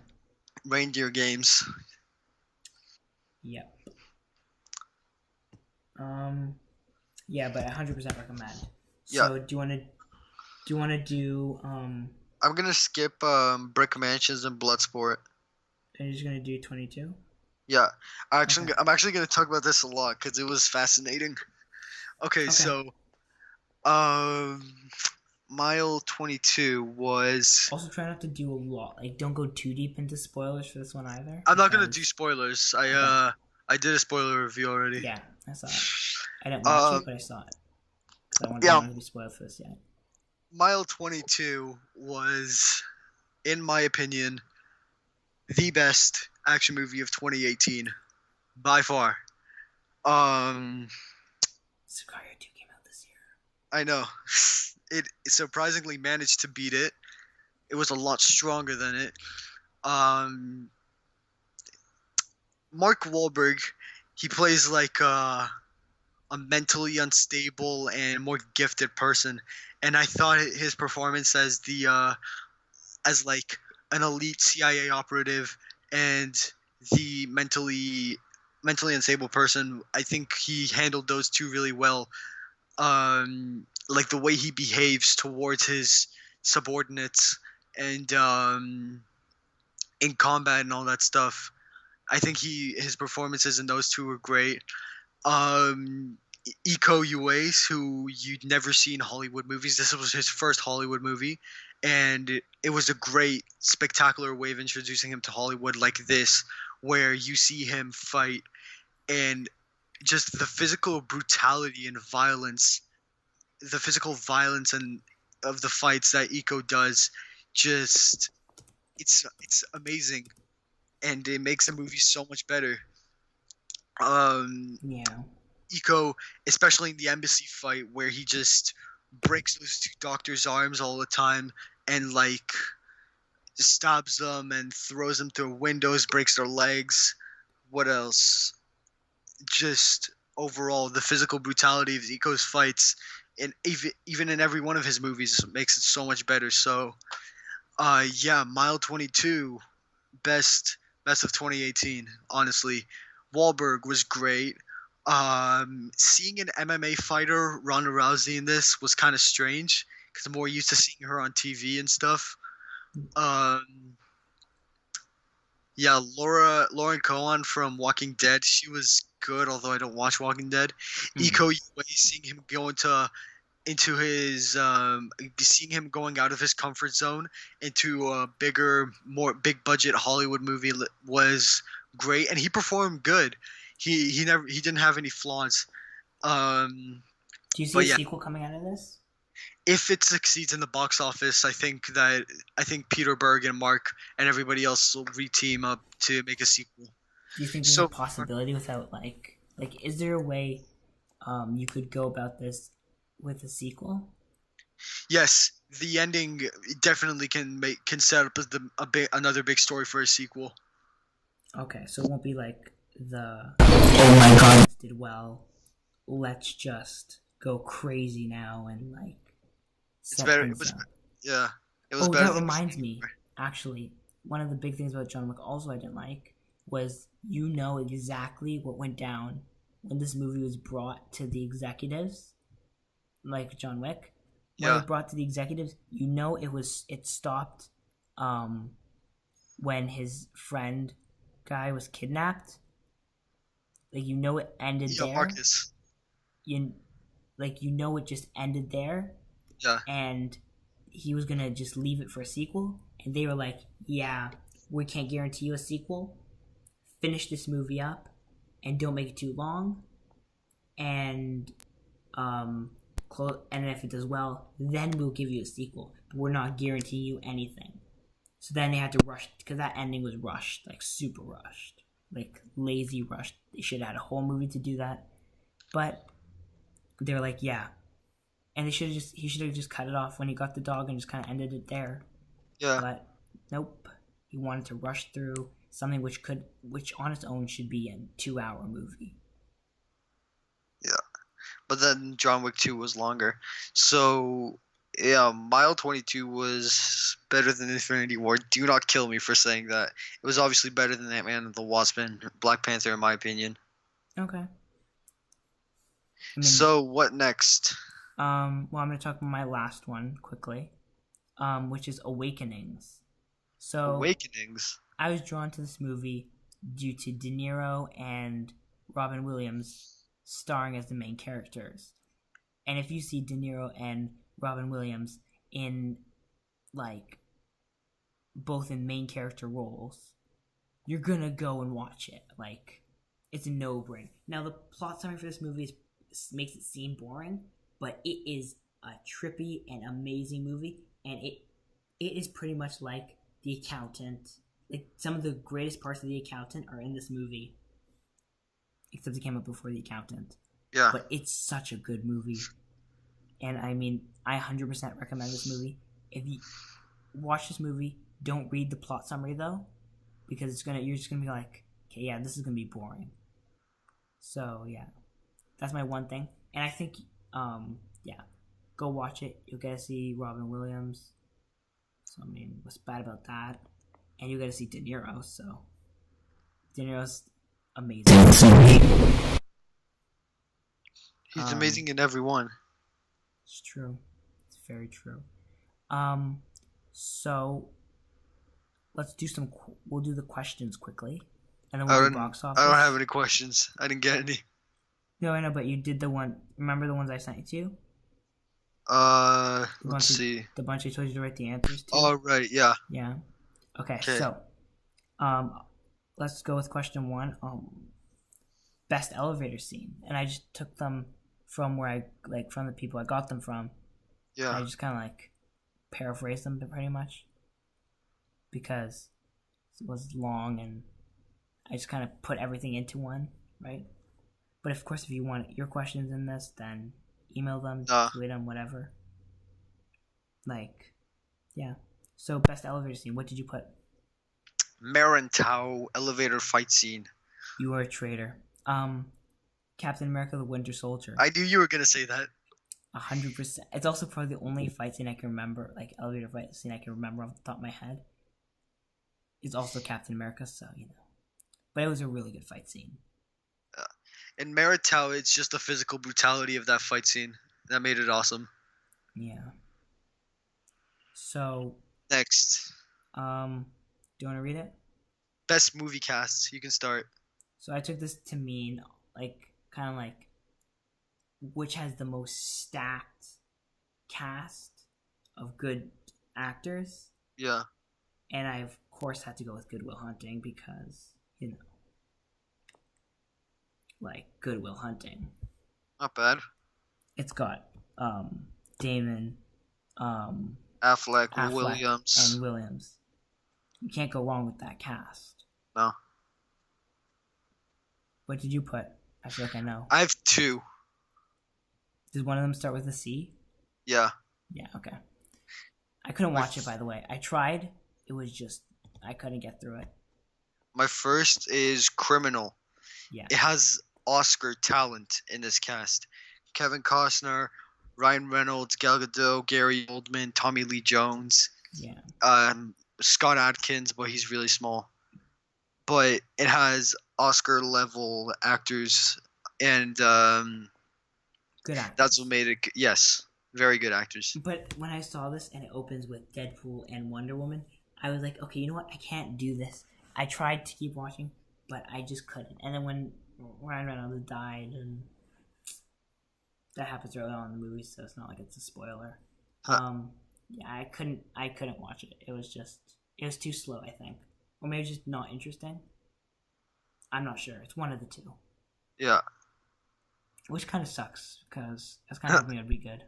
Reindeer Games. Yep. Yeah, but 100% recommend. So, do you want to do I'm gonna skip Brick Mansions and Bloodsport. Are you just gonna do 22? Yeah, I'm actually gonna talk about this a lot because it was fascinating. Okay, so, Mile 22 was. Also, try not to do a lot. Like, don't go too deep into spoilers for this one either. I'm not gonna do spoilers. I did a spoiler review already. Yeah, I saw it. I didn't watch it, but I saw it. Because I wanted to be spoiled for this yet. Mile 22 was, in my opinion, the best action movie of 2018, by far. Sicario 2 came out this year. I know. It surprisingly managed to beat it. It was a lot stronger than it. Mark Wahlberg, he plays like a mentally unstable and more gifted person, and I thought his performance as like an elite CIA operative and the mentally unstable person, I think he handled those two really well. Like the way he behaves towards his subordinates and in combat and all that stuff. I think his performances in those two were great. Iko Uwais, who you'd never see in Hollywood movies. This was his first Hollywood movie, and it was a great, spectacular way of introducing him to Hollywood like this, where you see him fight, and just the physical brutality and violence, and of the fights that Iko does, just it's amazing, and it makes the movie so much better. Iko, especially in the embassy fight where he just breaks those two doctors' arms all the time and like stabs them and throws them through windows, breaks their legs. What else? Just overall, the physical brutality of Iko's fights, and even in every one of his movies, makes it so much better. So, Mile 22, best best of 2018. Honestly, Wahlberg was great. Seeing an MMA fighter, Ronda Rousey, in this was kind of strange because I'm more used to seeing her on TV and stuff. Yeah, Lauren Cohan from Walking Dead, she was good, although I don't watch Walking Dead. Iko Uwais, seeing him go into his seeing him going out of his comfort zone into a bigger, more big budget Hollywood movie was great, and he performed good. He didn't have any flaws. Do you see a sequel coming out of this? If it succeeds in the box office, I think Peter Berg and Mark and everybody else will re-team up to make a sequel. Do you think there's a possibility without like is there a way you could go about this with a sequel? Yes, the ending definitely can set up another big story for a sequel. Okay, so it won't be like oh my god, did well. Let's just go crazy now and like. It's better. It was better. That reminds me. Actually, one of the big things about John Wick also I didn't like was exactly what went down when this movie was brought to the executives, like John Wick. When it was brought to the executives, it stopped when his friend guy was kidnapped. Like it ended there. Marcus. It just ended there. Yeah. And he was gonna just leave it for a sequel, and they were like, "Yeah, we can't guarantee you a sequel. Finish this movie up, and don't make it too long. And and if it does well, then we'll give you a sequel. But we're not guaranteeing you anything." So then they had to rush because that ending was rushed, like super rushed, like lazy rushed. They should have had a whole movie to do that, but they were like, "Yeah." And he should have just cut it off when he got the dog and just kind of ended it there. Yeah. But nope, he wanted to rush through something which on its own should be a 2-hour movie. Yeah, but then John Wick 2 was longer. So yeah, Mile 22 was better than Infinity War. Do not kill me for saying that. It was obviously better than Ant-Man and the Wasp and Black Panther, in my opinion. Okay. So what next? Well, I'm going to talk about my last one quickly, which is Awakenings. So Awakenings? I was drawn to this movie due to De Niro and Robin Williams starring as the main characters. And if you see De Niro and Robin Williams in, like, both in main character roles, you're going to go and watch it. Like, it's a no-brainer. Now, the plot summary for this movie makes it seem boring, but it is a trippy and amazing movie, and it is pretty much like The Accountant. Like, some of the greatest parts of The Accountant are in this movie, except it came out before The Accountant. Yeah. But it's such a good movie, and I mean, I 100% recommend this movie. If you watch this movie, don't read the plot summary though, because you're just gonna be like, okay, yeah, this is gonna be boring. So yeah, that's my one thing, and I think. Go watch it. You'll get to see Robin Williams. So, I mean, what's bad about that? And you'll get to see De Niro, so. De Niro's amazing. He's amazing in every one. It's true. It's very true. So, we'll do the questions quickly. And then we'll do box office. I don't have any questions. I didn't get any. No, I know, but you did the one. Remember the ones I sent you to? Let's see. The bunch I told you to write the answers to. Oh, right, yeah. Yeah. Okay, so, let's go with question 1. Best elevator scene, and I just took them from from the people I got them from. Yeah. I just kind of paraphrased them pretty much because it was long, and I just kind of put everything into one, right? But of course, if you want your questions in this, then email them, tweet them, whatever. Yeah. So, best elevator scene. What did you put? Marantau elevator fight scene. You are a traitor. Captain America: The Winter Soldier. I knew you were gonna say that. 100%. It's also probably the only fight scene I can remember, elevator fight scene I can remember off the top of my head. is also Captain America, so But it was a really good fight scene. In Meritau, it's just the physical brutality of that fight scene that made it awesome. Yeah. So. Next. Do you want to read it? Best movie cast. You can start. So I took this to mean kind of like which has the most stacked cast of good actors. Yeah. And I of course had to go with Good Will Hunting because Good Will Hunting. Not bad. It's got Damon, Affleck, Williams. and Williams. You can't go wrong with that cast. No. What did you put? I feel like I know. I have 2. Did one of them start with a C? Yeah. Yeah, okay. I couldn't watch it, by the way. I tried. It was just, I couldn't get through it. My first is Criminal. Yeah. It has Oscar talent in this cast. Kevin Costner, Ryan Reynolds, Gal Gadot, Gary Oldman, Tommy Lee Jones. Yeah. Scott Adkins, but he's really small. But it has Oscar-level actors, and good actors. That's what made it. Yes, very good actors. But when I saw this and it opens with Deadpool and Wonder Woman, I was like, okay, you know what? I can't do this. I tried to keep watching, but I just couldn't. And then when Ryan Reynolds died, and that happens early on in the movie, so it's not like it's a spoiler. Yeah, I couldn't watch it. It was too slow, I think. Or maybe just not interesting. I'm not sure. It's one of the two. Yeah. Which kind of sucks, because I was kind of hoping it would be good.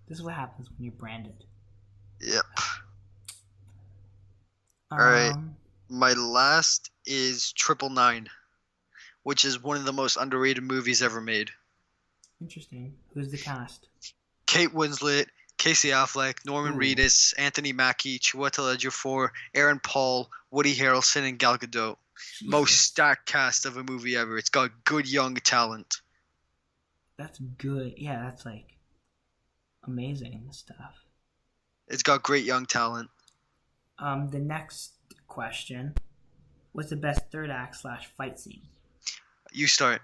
This is what happens when you're branded. Yep. Alright. My last is 999, which is one of the most underrated movies ever made. Interesting. Who's the cast? Kate Winslet, Casey Affleck, Norman Reedus, Anthony Mackie, Chiwetel Ejiofor, Aaron Paul, Woody Harrelson, and Gal Gadot. Jesus. Most stacked cast of a movie ever. It's got good young talent. That's good. Yeah, that's amazing stuff. It's got great young talent. The next question: what's the best third act / fight scene? You start.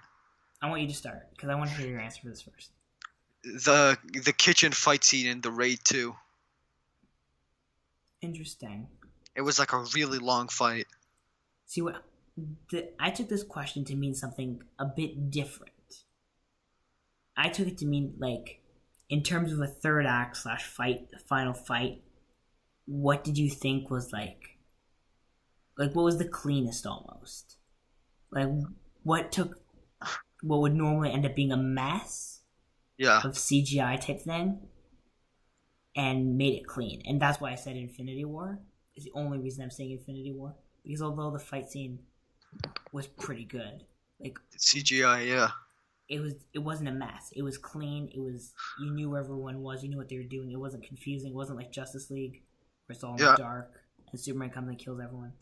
I want you to start because I want to hear your answer for this first. The kitchen fight scene in The Raid 2. Interesting. It was like a really long fight. See I took this question to mean something a bit different. I took it to mean in terms of a third act / fight, the final fight. What did you think was what was the cleanest almost? What would normally end up being a mess? Yeah. Of CGI type thing, and made it clean. And that's why I said Infinity War. Is the only reason I'm saying Infinity War. Because although the fight scene was pretty good, CGI, yeah. It wasn't a mess. It was clean. It was, you knew where everyone was. You knew what they were doing. It wasn't confusing. It wasn't like Justice League, where it's all in the dark and Superman comes and kills everyone.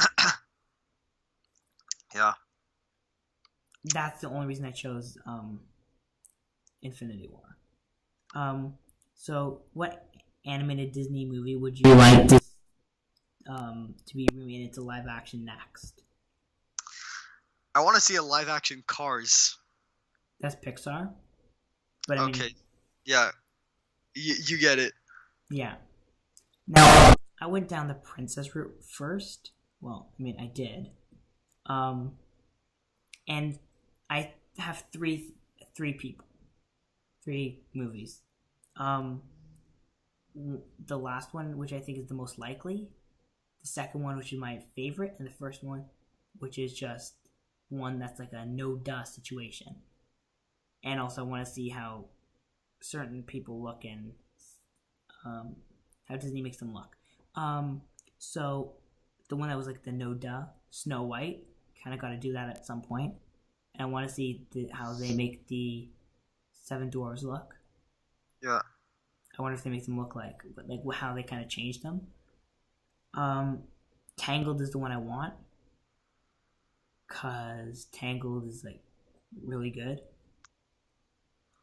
Yeah. That's the only reason I chose Infinity War. So what animated Disney movie would you like to be remade into live action next? I want to see a live action Cars. That's Pixar. But okay. Yeah. You get it. Yeah. Now, I went down the princess route first. Well, I did. And I have three people. 3 movies. The last one, which I think is the most likely. The second one, which is my favorite. And the first one, which is just one that's like a no-duh situation. And also I want to see how certain people look and how Disney makes them look. So the one that was like the no-duh, Snow White, kind of got to do that at some point. And I want to see how they make the 7 Dwarves look. Yeah. I wonder if they make them look like how they kind of changed them. Tangled is the one I want. Cause Tangled is really good.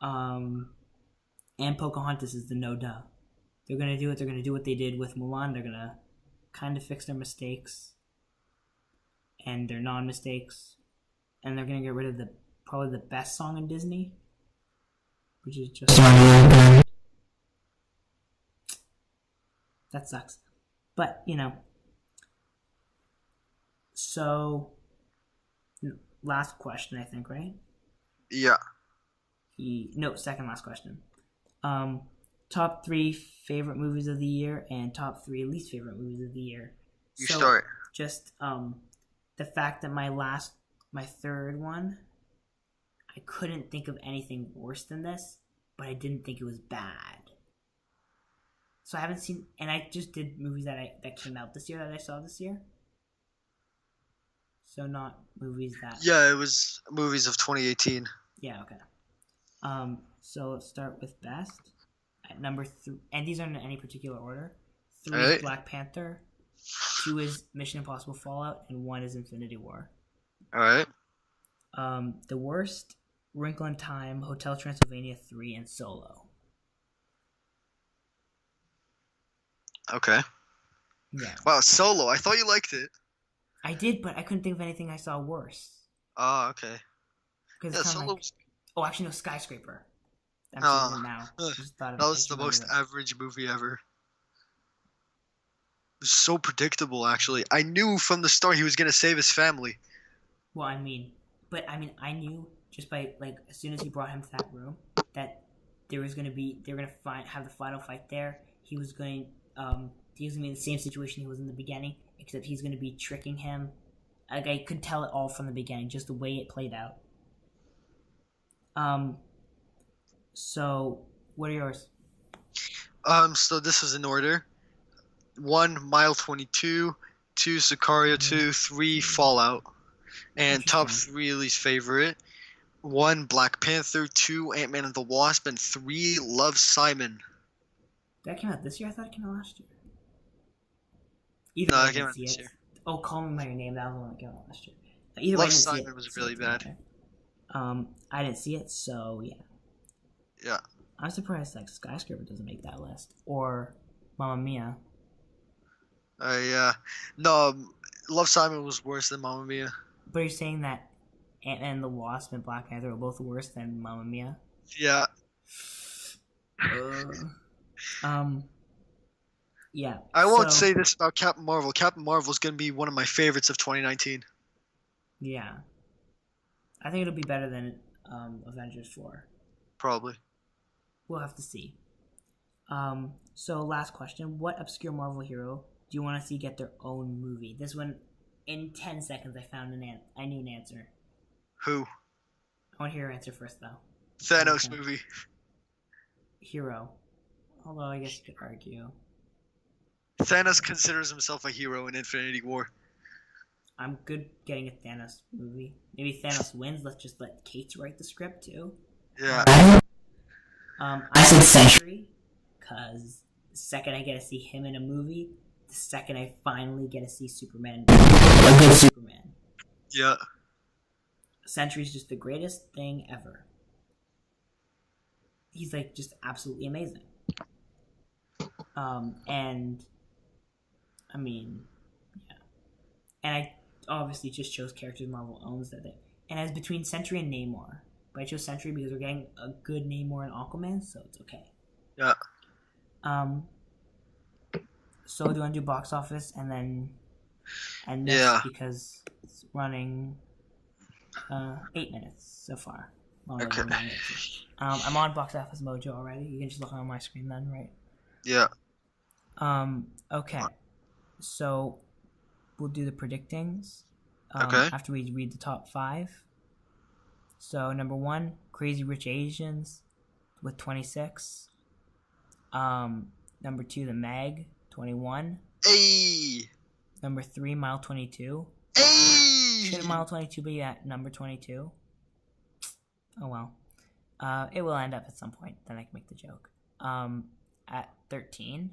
And Pocahontas is the no duh. They're gonna do it. They're gonna do what they did with Mulan. They're gonna kind of fix their mistakes and their non-mistakes, and they're gonna get rid of probably the best song in Disney, which is just that sucks. But so last question, I think, right? Yeah. No, second last question. Top 3 favorite movies of the year and top 3 least favorite movies of the year. You start. Just the fact that my third one, I couldn't think of anything worse than this, but I didn't think it was bad. So I haven't seen, and I just did movies that came out this year that I saw this year. So not movies that. Yeah, it was movies of 2018. Yeah. Okay. So let's start with best. At number 3, and these aren't in any particular order. 3 is Black Panther, 2 is Mission Impossible Fallout, and 1 is Infinity War. All right. The worst, Wrinkle in Time, Hotel Transylvania 3, and Solo. Okay. Yeah. Wow, Solo. I thought you liked it. I did, but I couldn't think of anything I saw worse. Oh, okay. Yeah, Solo. Oh, actually, no, Skyscraper. I'm seeing it now. That was the most average movie ever. It was so predictable, actually. I knew from the start he was gonna save his family. Well, I knew just by as soon as he brought him to that room that they were gonna have the final fight there. He was going to be in the same situation he was in the beginning, except he's gonna be tricking him. I could tell it all from the beginning, just the way it played out. So what are yours? So this is in order. 1, Mile 22, 2, Sicario 2, 3, Fallout, and top 3 least favorite. 1, Black Panther, 2, Ant-Man and the Wasp, and 3, Love, Simon. That came out this year? I thought it came out last year. No, it came out this year. Oh, Call Me By Your Name, that was the one that came out last year. Love, Simon was really bad. I didn't see it, so yeah. Yeah. I'm surprised Skyscraper doesn't make that list. Or Mamma Mia. Yeah. No, Love, Simon was worse than Mamma Mia. But you're saying that Ant-Man and the Wasp and Black Panther are both worse than Mamma Mia? Yeah. Yeah. I won't say this about Captain Marvel. Captain Marvel is going to be one of my favorites of 2019. Yeah. I think it'll be better than Avengers 4. Probably. We'll have to see. So last question. What obscure Marvel hero do you want to see get their own movie? This one, in 10 seconds, I knew an answer. Who? I want to hear your answer first, though. Thanos movie. Hero. Although I guess you could argue. Thanos considers himself a hero in Infinity War. I'm good getting a Thanos movie. Maybe Thanos wins. Let's just let Kate write the script, too. Yeah. I said Sentry, because the second I get to see him in a movie, the second I finally get to see Superman, a good Superman. Yeah. Sentry's just the greatest thing ever. He's just absolutely amazing. And I mean, yeah. And I obviously just chose characters Marvel owns that they. And as between Sentry and Namor, but I chose Sentry because we're getting a good Namor and Aquaman, so it's okay. Yeah. So do you want to do box office and then end this because it's running 8 minutes so far. Okay. I'm on Box Office Mojo already. You can just look on my screen then, right? Yeah. Okay. So we'll do the predictings. Okay. After we read the top 5. So number 1, Crazy Rich Asians with 26. Number 2, The Meg, 21. Hey. Number 3, Mile 22. Hey. Should Mile 22 be at number 22? Oh well. It will end up at some point. Then I can make the joke. At 13.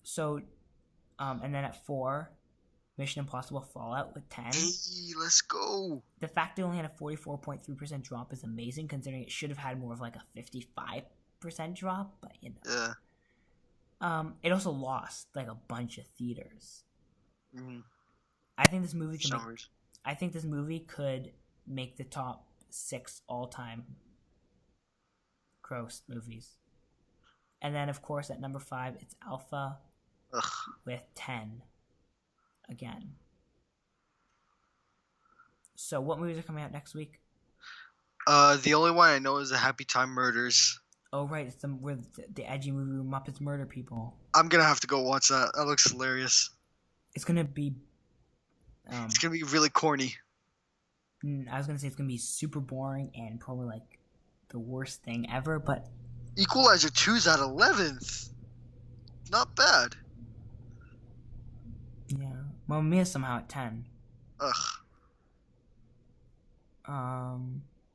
So, and then at 4, Mission Impossible Fallout with 10. Hey, let's go. The fact it only had a 44.3% drop is amazing, considering it should have had more of a 55% drop. But Yeah. It also lost like a bunch of theaters. Mm-hmm. I think this movie could make the top 6 all-time gross movies. And then, of course, at number 5, it's Alpha with 10 again. So, what movies are coming out next week? The only one I know is the Happy Time Murders. Oh, right. It's the edgy movie with Muppets murder people. I'm going to have to go watch that. That looks hilarious. It's going to be... it's going to be really corny. I was going to say it's going to be super boring and probably, like, the worst thing ever, but... Equalizer 2's at 11th. Not bad. Yeah. Mamma Mia's somehow at 10.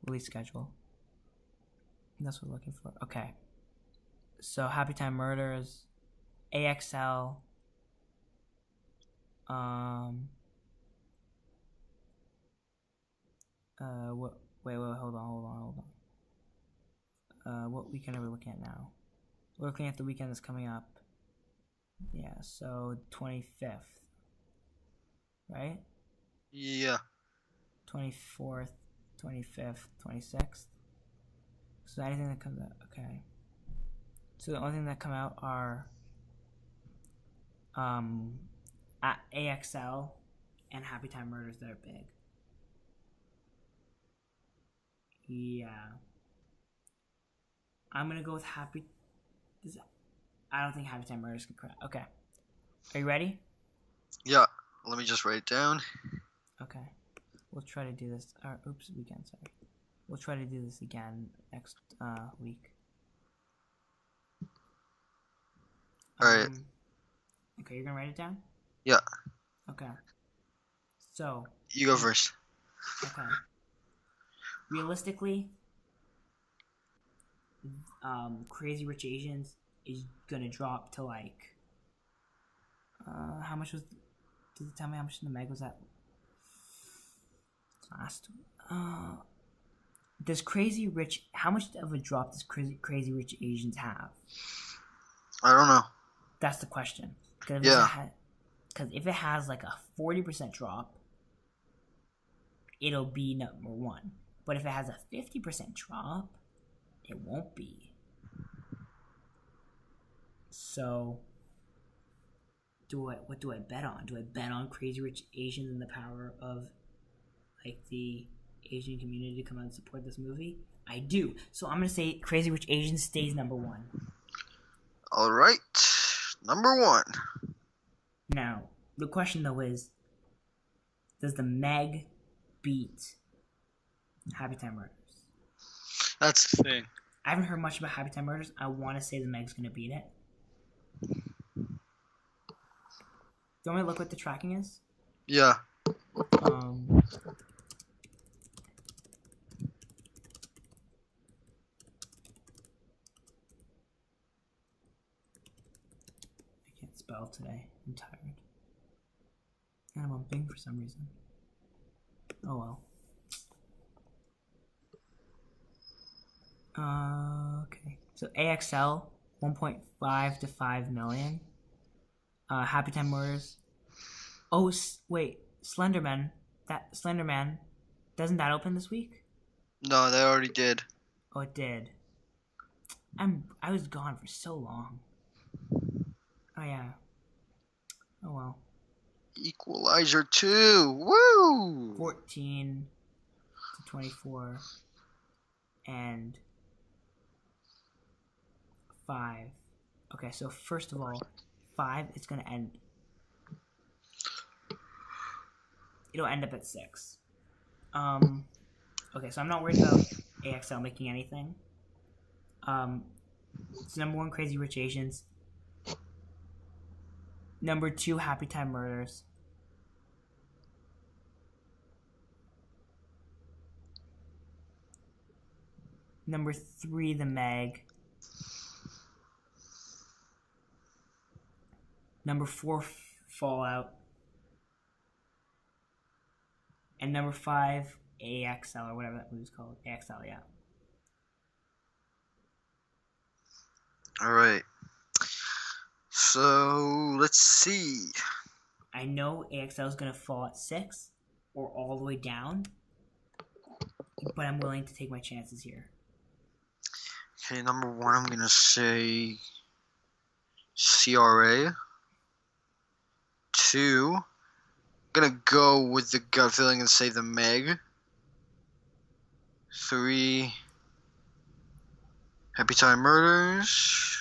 Release schedule. That's what we're looking for. Okay. So, Happy Time Murders, AXL, wait, hold on. What weekend are we looking at now? We're looking at the weekend that's coming up. Yeah, so 25th. Right? Yeah. 24th, 25th, 26th. So anything that comes out, okay. So the only thing that come out are at AXL and Happy Time Murders that are big. Yeah. I'm gonna go with I don't think Happy Time Murders can crack. Okay. Are you ready? Yeah. Let me just write it down. Okay. We'll try to do this. Weekend, sorry. We'll try to do this again next week. Alright. Okay, you're gonna write it down? Yeah. Okay. So. You go first. Okay. Realistically, Crazy Rich Asians is gonna drop to like. How much was? Did it tell me how much the Meg was at? Last. Does Crazy Rich? How much of a drop does Crazy Rich Asians have? I don't know. That's the question. Because if it has like a 40% drop, it'll be number 1. But if it has a 50% drop, it won't be. So, what do I bet on? Do I bet on Crazy Rich Asians and the power of like the Asian community to come out and support this movie? I do. So I'm gonna say Crazy Rich Asians stays number 1. All right, number 1. Now the question though is, does the Meg beat Happy Time Murders? That's the thing. I haven't heard much about Happy Time Murders. I want to say the Meg's gonna beat it. Do you want me to look what the tracking is? Yeah. I can't spell today. I'm tired. And I'm on Bing for some reason. Oh well. Okay. So AXL 1.5 to 5 million. Happy Time Murders. Oh wait, Slenderman. That Slenderman, doesn't that open this week? No, they already did. Oh, it did. I was gone for so long. Oh yeah. Oh well. Equalizer 2. Woo! 14 to 24 and 5. Okay, so first of all, 5 is going to end. It'll end up at 6. Okay, so I'm not worried about AXL making anything. It's number 1, Crazy Rich Asians. Number 2, Happy Time Murders. Number 3, The Meg. Number 4, Fallout. And number 5, AXL, or whatever that movie's called. AXL, yeah. All right. So let's see. I know AXL is going to fall at 6 or all the way down, but I'm willing to take my chances here. Okay, number 1, I'm gonna say CRA. 2, I'm gonna go with the gut feeling and say the Meg. 3, Happy Time Murders.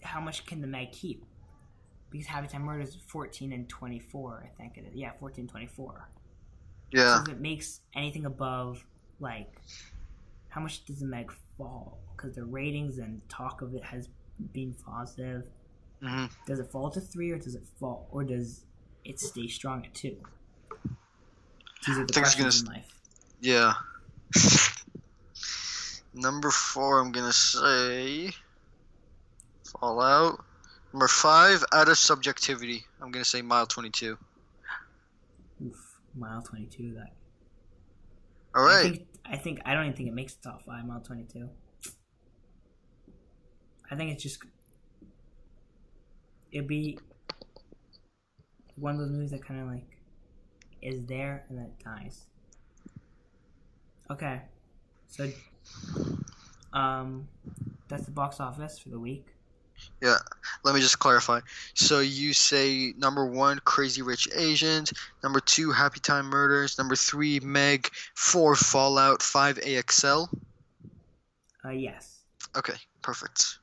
How much can the Meg keep? Because Happy Time Murders is 14 and 24, I think it is. Yeah, 14 and 24. Yeah. So if it makes anything above, like, how much does the Meg fall? Because the ratings and talk of it has been positive. Mm-hmm. Does it fall to 3 or does it stay strong at 2? These are the questions in life. Yeah. Number 4, I'm gonna say Fallout. Number 5, out of subjectivity, I'm gonna say Mile 22. Oof, Mile 22. That. All right. I don't even think it makes the top 5. Mile 22. I think it's just. It'd be one of those movies that kind of like is there and then it dies. Okay, so that's the box office for the week. Yeah, let me just clarify. So you say number 1, Crazy Rich Asians. Number 2, Happy Time Murders. Number 3, Meg. 4, Fallout. 5, AXL. Yes. Okay, perfect.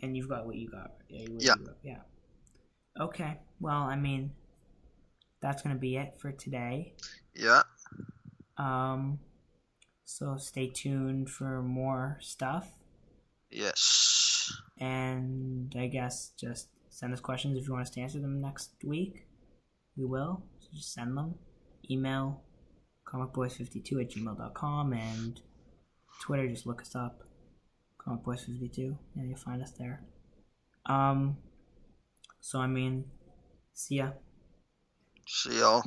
And you've got what you got. Yeah. Yeah. Okay. Well, I mean, that's gonna be it for today. Yeah. So stay tuned for more stuff. Yes. And I guess just send us questions if you want us to answer them next week. We will. So just send them. Email comicboys52@gmail.com and Twitter, just look us up. comicboys52. Yeah, you'll find us there. So I mean, see ya. See y'all.